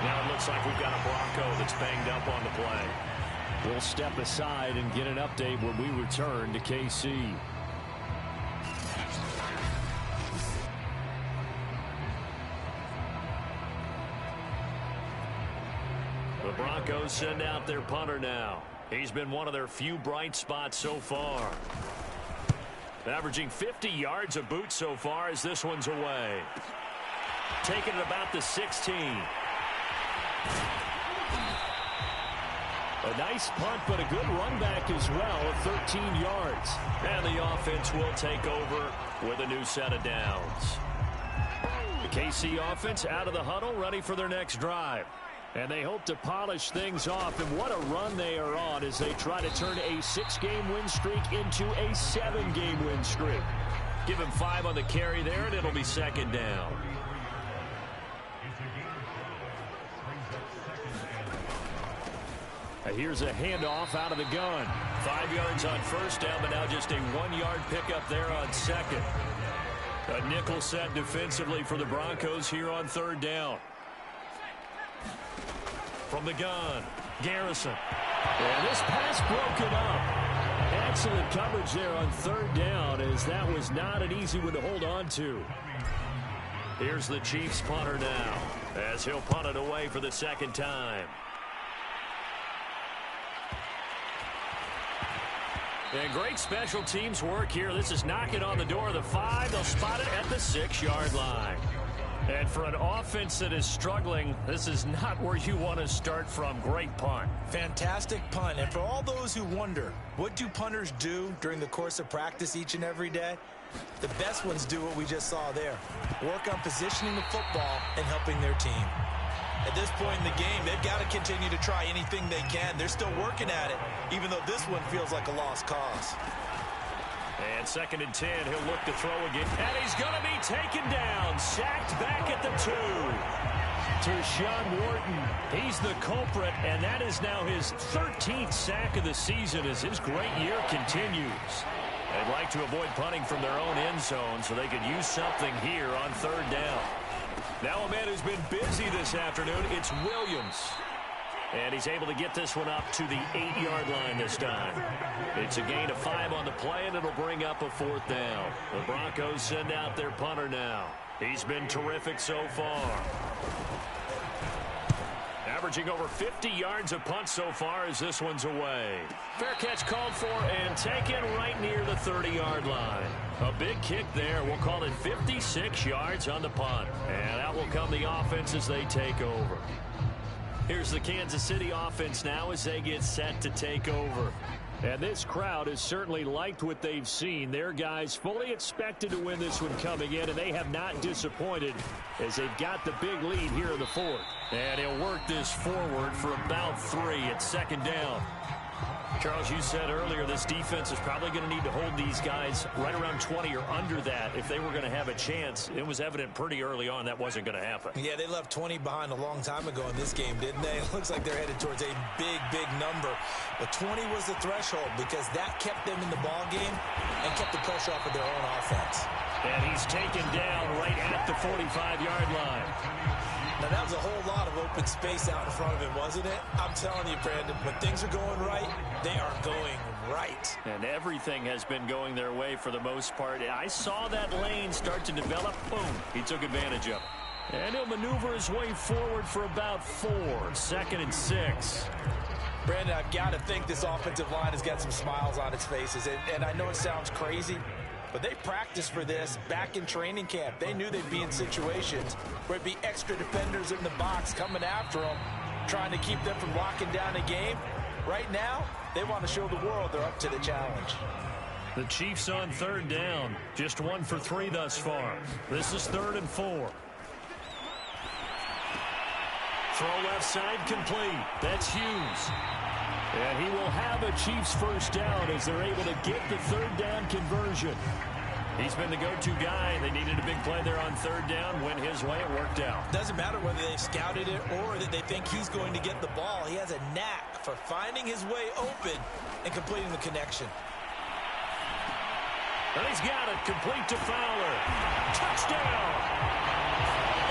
Now it looks like we've got a Bronco that's banged up on the play. We'll step aside and get an update when we return to KC. The Broncos send out their punter now. He's been one of their few bright spots so far. Averaging 50 yards a boot so far as this one's away. Taking it about the 16. A nice punt, but a good run back as well of 13 yards. And the offense will take over with a new set of downs. The KC offense out of the huddle, ready for their next drive. And they hope to polish things off. And what a run they are on as they try to turn a 6-game win streak into a 7-game win streak. Give him 5 on the carry there, and it'll be second down. Here's a handoff out of the gun. 5 yards on first down, but now just a 1-yard pickup there on second. A nickel set defensively for the Broncos here on third down. From the gun, Garrison. And this pass broken up. Excellent coverage there on third down, as that was not an easy one to hold on to. Here's the Chiefs punter now, as he'll punt it away for the second time. And great special teams work here. This is knocking on the door of the 5. They'll spot it at the 6-yard line. And for an offense that is struggling, this is not where you want to start from. Great punt. Fantastic punt. And for all those who wonder, what do punters do during the course of practice each and every day? The best ones do what we just saw there. Work on positioning the football and helping their team. At this point in the game, they've got to continue to try anything they can. They're still working at it, even though this one feels like a lost cause. And second and 10, he'll look to throw again. And he's going to be taken down. Sacked back at the 2. Tershawn Wharton, he's the culprit, and that is now his 13th sack of the season as his great year continues. They'd like to avoid punting from their own end zone so they could use something here on third down. Now a man who's been busy this afternoon, it's Williams. And he's able to get this one up to the 8-yard line this time. It's a gain of 5 on the play, and it'll bring up a 4th down. The Broncos send out their punter now. He's been terrific so far. Averaging over 50 yards a punt so far as this one's away. Fair catch called for and taken right near the 30-yard line. A big kick there. We'll call it 56 yards on the punt. And out will come the offense as they take over. Here's the Kansas City offense now as they get set to take over. And this crowd has certainly liked what they've seen. Their guys fully expected to win this one coming in, and they have not disappointed as they've got the big lead here in the 4th. And he'll work this forward for about 3 at second down. Charles, you said earlier this defense is probably going to need to hold these guys right around 20 or under that if they were going to have a chance. It was evident pretty early on that wasn't going to happen. Yeah, they left 20 behind a long time ago in this game, didn't they? It looks like they're headed towards a big, big number. But 20 was the threshold because that kept them in the ball game and kept the pressure off of their own offense. And he's taken down right at the 45-yard line. Now, that was a whole lot of open space out in front of him, wasn't it? I'm telling you, Brandon, when things are going right, they are going right. And everything has been going their way for the most part. I saw that lane start to develop. Boom. He took advantage of it. And he'll maneuver his way forward for about 4. Second and 6. Brandon, I've got to think this offensive line has got some smiles on its faces. And I know it sounds crazy, But they practiced for this back in training camp. They knew they'd be in situations where it'd be extra defenders in the box coming after them, trying to keep them from locking down a game. Right now, they want to show the world they're up to the challenge. The Chiefs on third down. Just 1 for 3 thus far. This is 3rd and 4. Throw left side complete. That's Hughes. And he will have a Chiefs first down as they're able to get the third down conversion. He's been the go-to guy. They needed a big play there on third down. Went his way. It worked out. Doesn't matter whether they've scouted it or that they think he's going to get the ball. He has a knack for finding his way open and completing the connection. And he's got it. Complete to Fowler. Touchdown.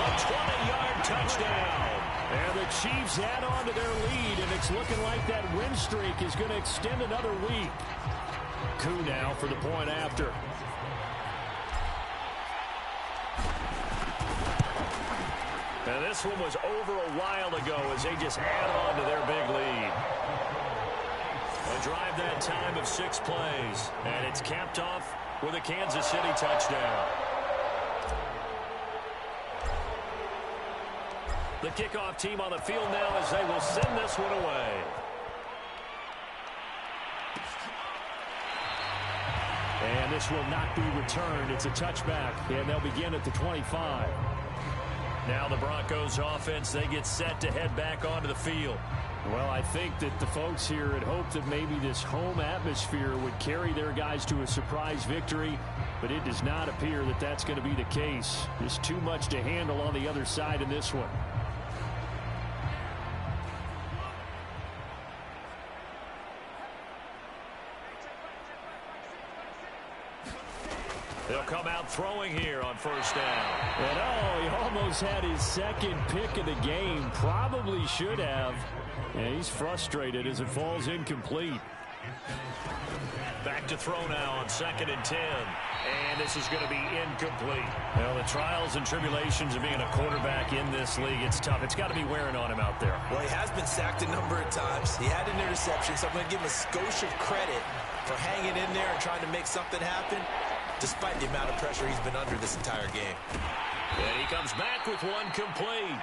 A 20-yard touchdown. And the Chiefs add on to their lead, and it's looking like that win streak is going to extend another week. Koo now for the point after. And this one was over a while ago as they just add on to their big lead. A drive that time of 6 plays, and it's capped off with a Kansas City touchdown. The kickoff team on the field now as they will send this one away. And this will not be returned. It's a touchback, and they'll begin at the 25. Now the Broncos offense, they get set to head back onto the field. Well, I think that the folks here had hoped that maybe this home atmosphere would carry their guys to a surprise victory, but it does not appear that that's going to be the case. There's too much to handle on the other side in this one. They'll come out throwing here on first down. And oh, he almost had his second pick of the game. Probably should have. And he's frustrated as it falls incomplete. Back to throw now on 2nd and 10. And this is going to be incomplete. Well, the trials and tribulations of being a quarterback in this league, it's tough. It's got to be wearing on him out there. Well, he has been sacked a number of times. He had an interception, so I'm going to give him a skosh of credit for hanging in there and trying to make something happen, despite the amount of pressure he's been under this entire game. And he comes back with one complete.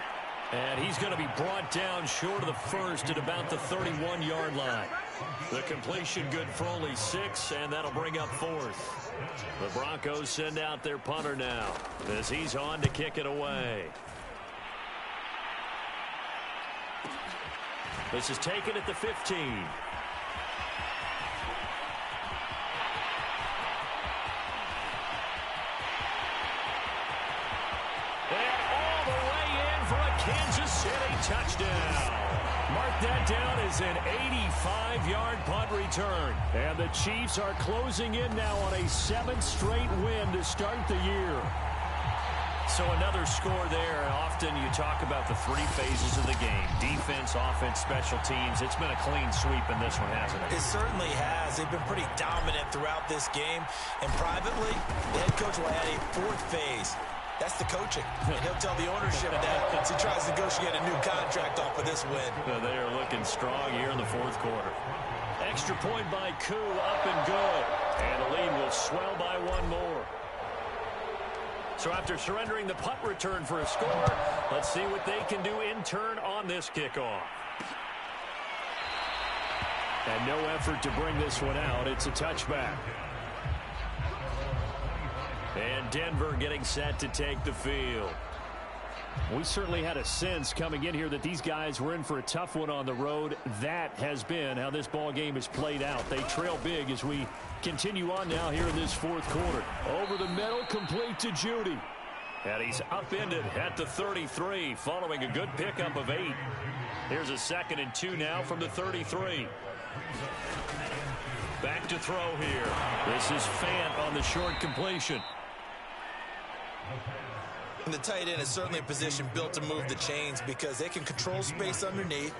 And he's going to be brought down short of the first at about the 31-yard line. The completion good for only 6, and that'll bring up 4th. The Broncos send out their punter now as he's on to kick it away. This is taken at the 15. Kansas City touchdown. Mark that down as an 85-yard punt return. And the Chiefs are closing in now on a 7th straight win to start the year. So another score there. Often you talk about the 3 phases of the game. Defense, offense, special teams. It's been a clean sweep in this one, hasn't it? It certainly has. They've been pretty dominant throughout this game. And privately, the head coach will add a 4th phase. That's the coaching. And he'll tell the ownership that as he tries to negotiate a new contract off of this win. They are looking strong here in the 4th quarter. Extra point by Koo, up and good. And the lead will swell by 1 more. So after surrendering the punt return for a score, let's see what they can do in turn on this kickoff. And no effort to bring this one out. It's a touchback. And Denver getting set to take the field. We certainly had a sense coming in here that these guys were in for a tough one on the road. That has been how this ball game has played out. They trail big as we continue on now here in this 4th quarter. Over the middle, complete to Judy. And he's upended at the 33 following a good pickup of 8. Here's a 2nd and 2 now from the 33. Back to throw here. This is Fant on the short completion. And the tight end is certainly a position built to move the chains because they can control space underneath.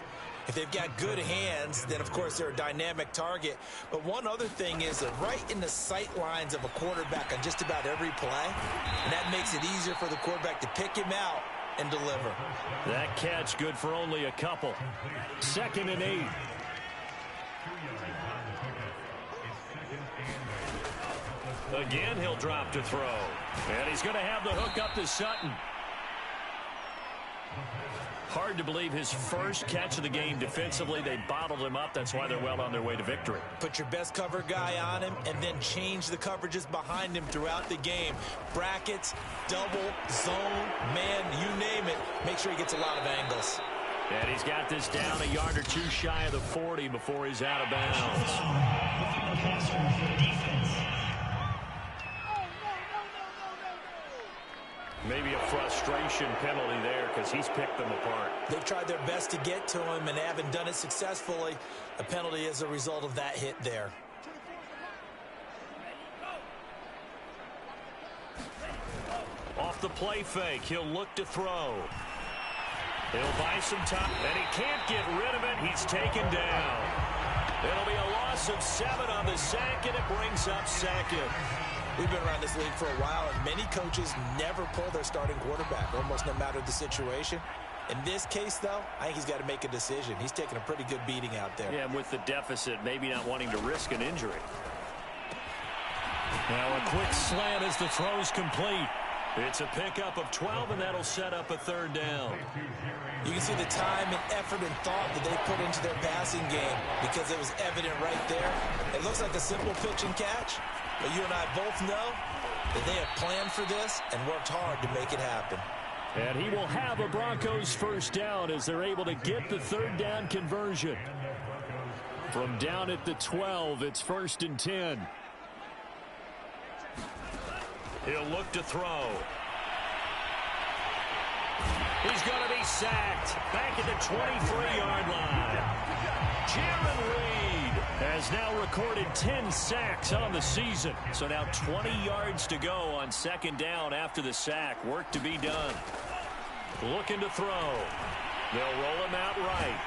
If they've got good hands, then, of course, they're a dynamic target. But one other thing is that right in the sight lines of a quarterback on just about every play, and that makes it easier for the quarterback to pick him out and deliver. That catch good for only a couple. 2nd and 8. Again, he'll drop to throw. And he's going to have the hook up to Sutton. Hard to believe his first catch of the game defensively. They bottled him up. That's why they're well on their way to victory. Put your best cover guy on him and then change the coverages behind him throughout the game. Brackets, double, zone, man, you name it. Make sure he gets a lot of angles. And he's got this down a yard or two shy of the 40 before he's out of bounds. Maybe a frustration penalty there because he's picked them apart. They've tried their best to get to him and haven't done it successfully. A penalty is a result of that hit there. Off the play fake, he'll look to throw. He'll buy some time, and he can't get rid of it. He's taken down. It'll be a loss of 7 on the sack, and it brings up second. We've been around this league for a while, and many coaches never pull their starting quarterback, almost no matter the situation. In this case, though, I think he's got to make a decision. He's taking a pretty good beating out there. Yeah, with the deficit, maybe not wanting to risk an injury. Now a quick slant as the throw's complete. It's a pickup of 12, and that'll set up a third down. You can see the time and effort and thought that they put into their passing game because it was evident right there. It looks like a simple pitch and catch, but you and I both know that they have planned for this and worked hard to make it happen. And he will have a Broncos first down as they're able to get the third down conversion. From down at the 12, it's 1st and 10. He'll look to throw. He's going to be sacked back at the 23-yard line. Jaron Reed has now recorded 10 sacks on the season. So now 20 yards to go on second down after the sack. Work to be done. Looking to throw. They'll roll him out right.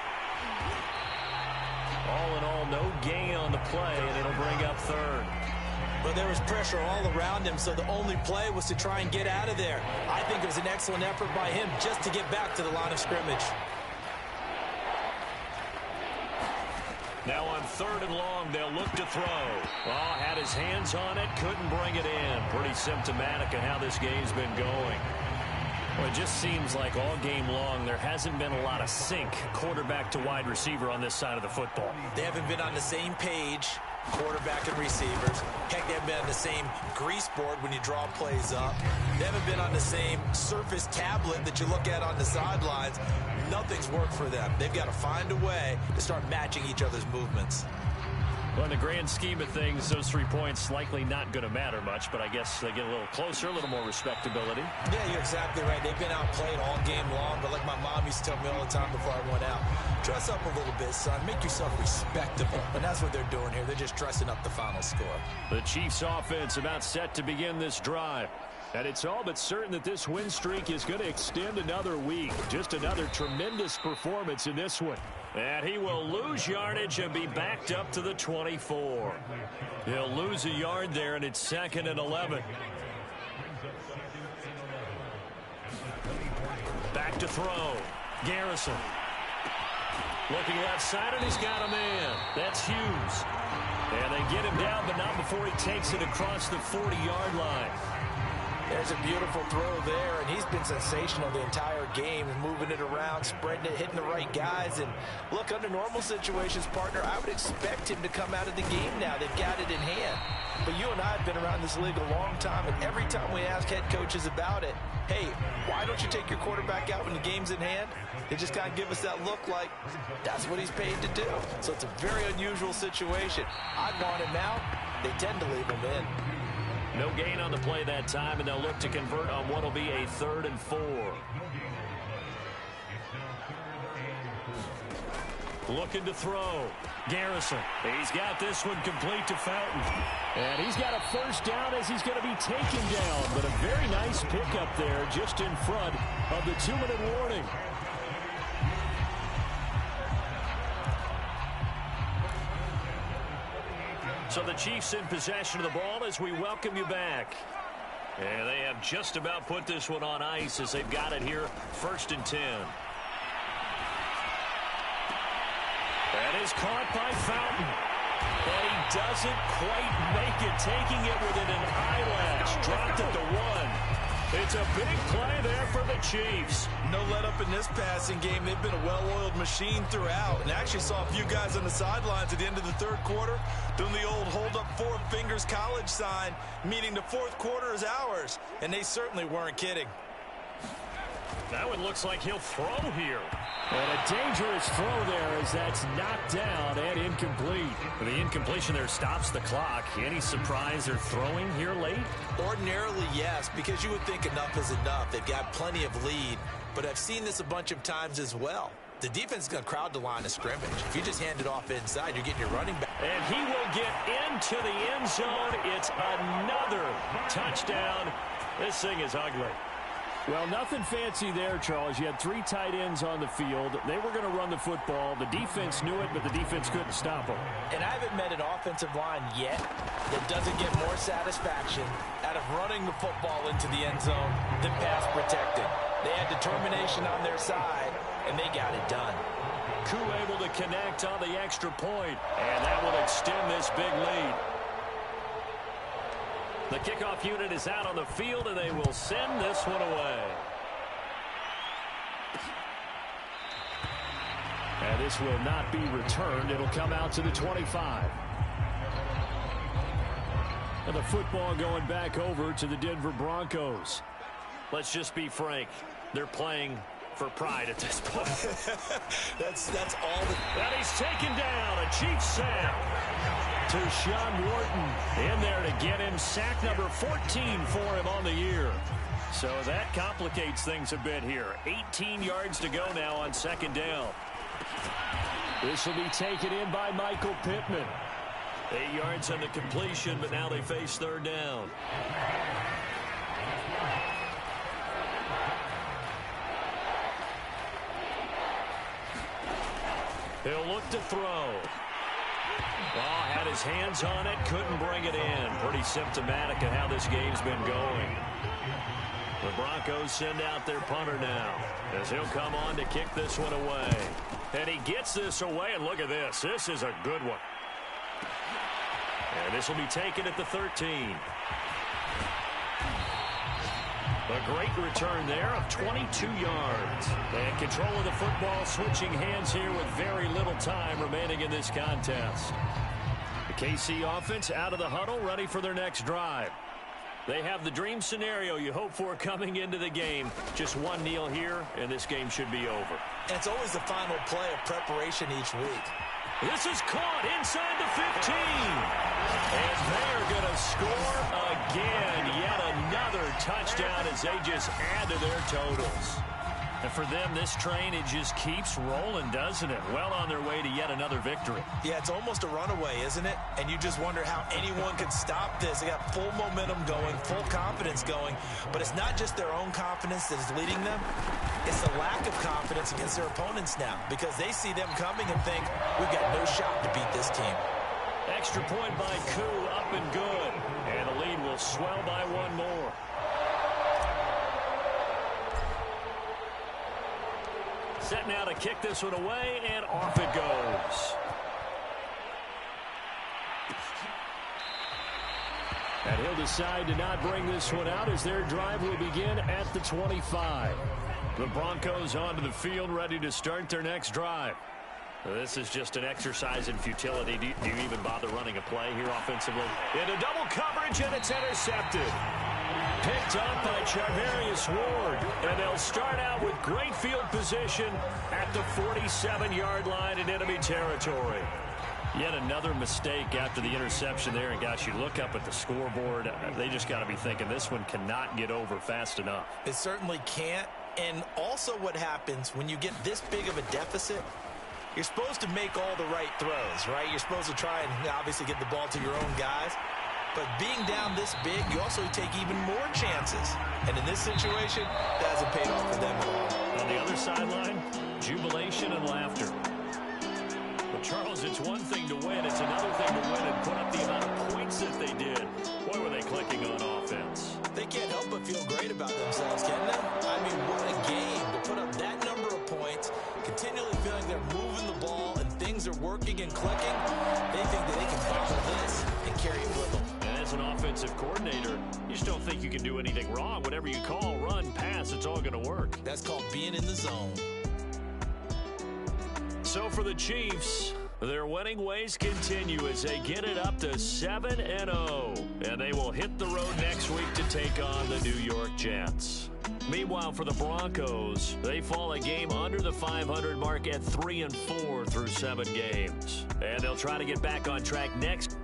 All in all, no gain on the play, and it'll bring up third. But there was pressure all around him, so the only play was to try and get out of there. I think it was an excellent effort by him just to get back to the line of scrimmage. Now on 3rd and long, they'll look to throw. Oh, had his hands on it, couldn't bring it in. Pretty symptomatic of how this game's been going. Well, it just seems like all game long there hasn't been a lot of sync quarterback to wide receiver on this side of the football. They haven't been on the same page, quarterback and receivers. Heck, they haven't been on the same grease board when you draw plays up. They haven't been on the same surface tablet that you look at on the sidelines. Nothing's worked for them. They've got to find a way to start matching each other's movements. Well, in the grand scheme of things, those 3 points likely not going to matter much, but I guess they get a little closer, a little more respectability. Yeah, you're exactly right. They've been outplayed all game long, but like my mom used to tell me all the time before I went out, dress up a little bit, son. Make yourself respectable. And that's what they're doing here. They're just dressing up the final score. The Chiefs offense about set to begin this drive. And it's all but certain that this win streak is going to extend another week. Just another tremendous performance in this one. And he will lose yardage and be backed up to the 24. He'll lose a yard there, and it's 2nd and 11. Back to throw. Garrison. Looking left side, and he's got a man. That's Hughes. And they get him down, but not before he takes it across the 40-yard line. There's a beautiful throw there, and he's been sensational the entire game, moving it around, spreading it, hitting the right guys. And look, under normal situations, partner, I would expect him to come out of the game now. They've got it in hand. But you and I have been around this league a long time, and every time we ask head coaches about it, hey, why don't you take your quarterback out when the game's in hand? They just kind of give us that look like that's what he's paid to do. So it's a very unusual situation. I'd want him out. They tend to leave him in. No gain on the play that time, and they'll look to convert on what will be a 3rd and 4. Looking to throw. Garrison. He's got this one complete to Fountain. And he's got a first down as he's going to be taken down. But a very nice pickup there just in front of the 2-minute warning. So the Chiefs in possession of the ball as we welcome you back. And they have just about put this one on ice as they've got it here, 1st and 10. That is caught by Fountain. And he doesn't quite make it, taking it within an eyelash. Dropped at the 1. It's a big play there for the Chiefs. No let up in this passing game. They've been a well-oiled machine throughout. And actually saw a few guys on the sidelines at the end of the third quarter doing the old hold up 4 fingers college sign, meaning the fourth quarter is ours. And they certainly weren't kidding. That one looks like he'll throw here. And a dangerous throw there as that's knocked down and incomplete. The incompletion there stops the clock. Any surprise they're throwing here late? Ordinarily, yes, because you would think enough is enough. They've got plenty of lead, but I've seen this a bunch of times as well. The defense is going to crowd the line of scrimmage. If you just hand it off inside, you're getting your running back. And he will get into the end zone. It's another touchdown. This thing is ugly. Well, nothing fancy there, Charles. You had 3 tight ends on the field. They were going to run the football. The defense knew it, but the defense couldn't stop them. And I haven't met an offensive line yet that doesn't get more satisfaction out of running the football into the end zone than pass protecting. They had determination on their side, and they got it done. Koo able to connect on the extra point, and that will extend this big lead. The kickoff unit is out on the field, and they will send this one away. And this will not be returned. It'll come out to the 25. And the football going back over to the Denver Broncos. Let's just be frank. They're playing for pride at this point. That's all. And he's taken down. A Chiefs sack. To Sean Wharton In there to get him sack number 14 for him on the year. So that complicates things a bit here. 18 yards to go now on second down. This will be taken in by Michael Pittman. 8 yards on the completion, but now they face third down. He'll look to throw. Well, had his hands on it, couldn't bring it in. Pretty symptomatic of how this game's been going. The Broncos send out their punter now as he'll come on to kick this one away. And he gets this away, and look at this. This is a good one. And this will be taken at the 13. A great return there of 22 yards. And control of the football, switching hands here with very little time remaining in this contest. The KC offense out of the huddle, ready for their next drive. They have the dream scenario you hope for coming into the game. Just one kneel here, and this game should be over. And it's always the final play of preparation each week. This is caught inside the 15. And they're going to score again. Yet another touchdown as they just add to their totals. And for them, this train, it just keeps rolling, doesn't it? Well on their way to yet another victory. Yeah, it's almost a runaway, isn't it? And you just wonder how anyone could stop this. They got full momentum going, full confidence going. But it's not just their own confidence that is leading them. It's the lack of confidence against their opponents now, because they see them coming and think, we've got no shot to beat this team. Extra point by Koo, up and good. And the lead will swell by one more. Set now to kick this one away, and off it goes. And he'll decide to not bring this one out as their drive will begin at the 25. The Broncos onto the field, ready to start their next drive. This is just an exercise in futility. Do you even bother running a play here offensively? Into double coverage, and it's intercepted. Picked up by Charvarius Ward. And they'll start out with great field position at the 47-yard line in enemy territory. Yet another mistake after the interception there. And, gosh, you look up at the scoreboard. They just got to be thinking this one cannot get over fast enough. It certainly can't. And also what happens when you get this big of a deficit, you're supposed to make all the right throws, right? You're supposed to try and obviously get the ball to your own guys. But being down this big, you also take even more chances. And in this situation, that hasn't paid off for them at all. On the other sideline, jubilation and laughter. But, Charles, it's one thing to win. It's another thing to win and put up the amount of points that they did. Boy, were they clicking on offense. They can't help but feel great about themselves, can they? I mean, what a game to put up that number of points, continually feeling they're moving the ball and things things are working and clicking, they think that they can bottle this and carry it with them. And as an offensive coordinator, you just don't think you can do anything wrong. Whatever you call, run, pass, it's all going to work. That's called being in the zone. So for the Chiefs, their winning ways continue as they get it up to 7-0. And they will hit the road next week to take on the New York Jets. Meanwhile, for the Broncos, they fall a game under the 500 mark at 3-4 through 7 games. And they'll try to get back on track next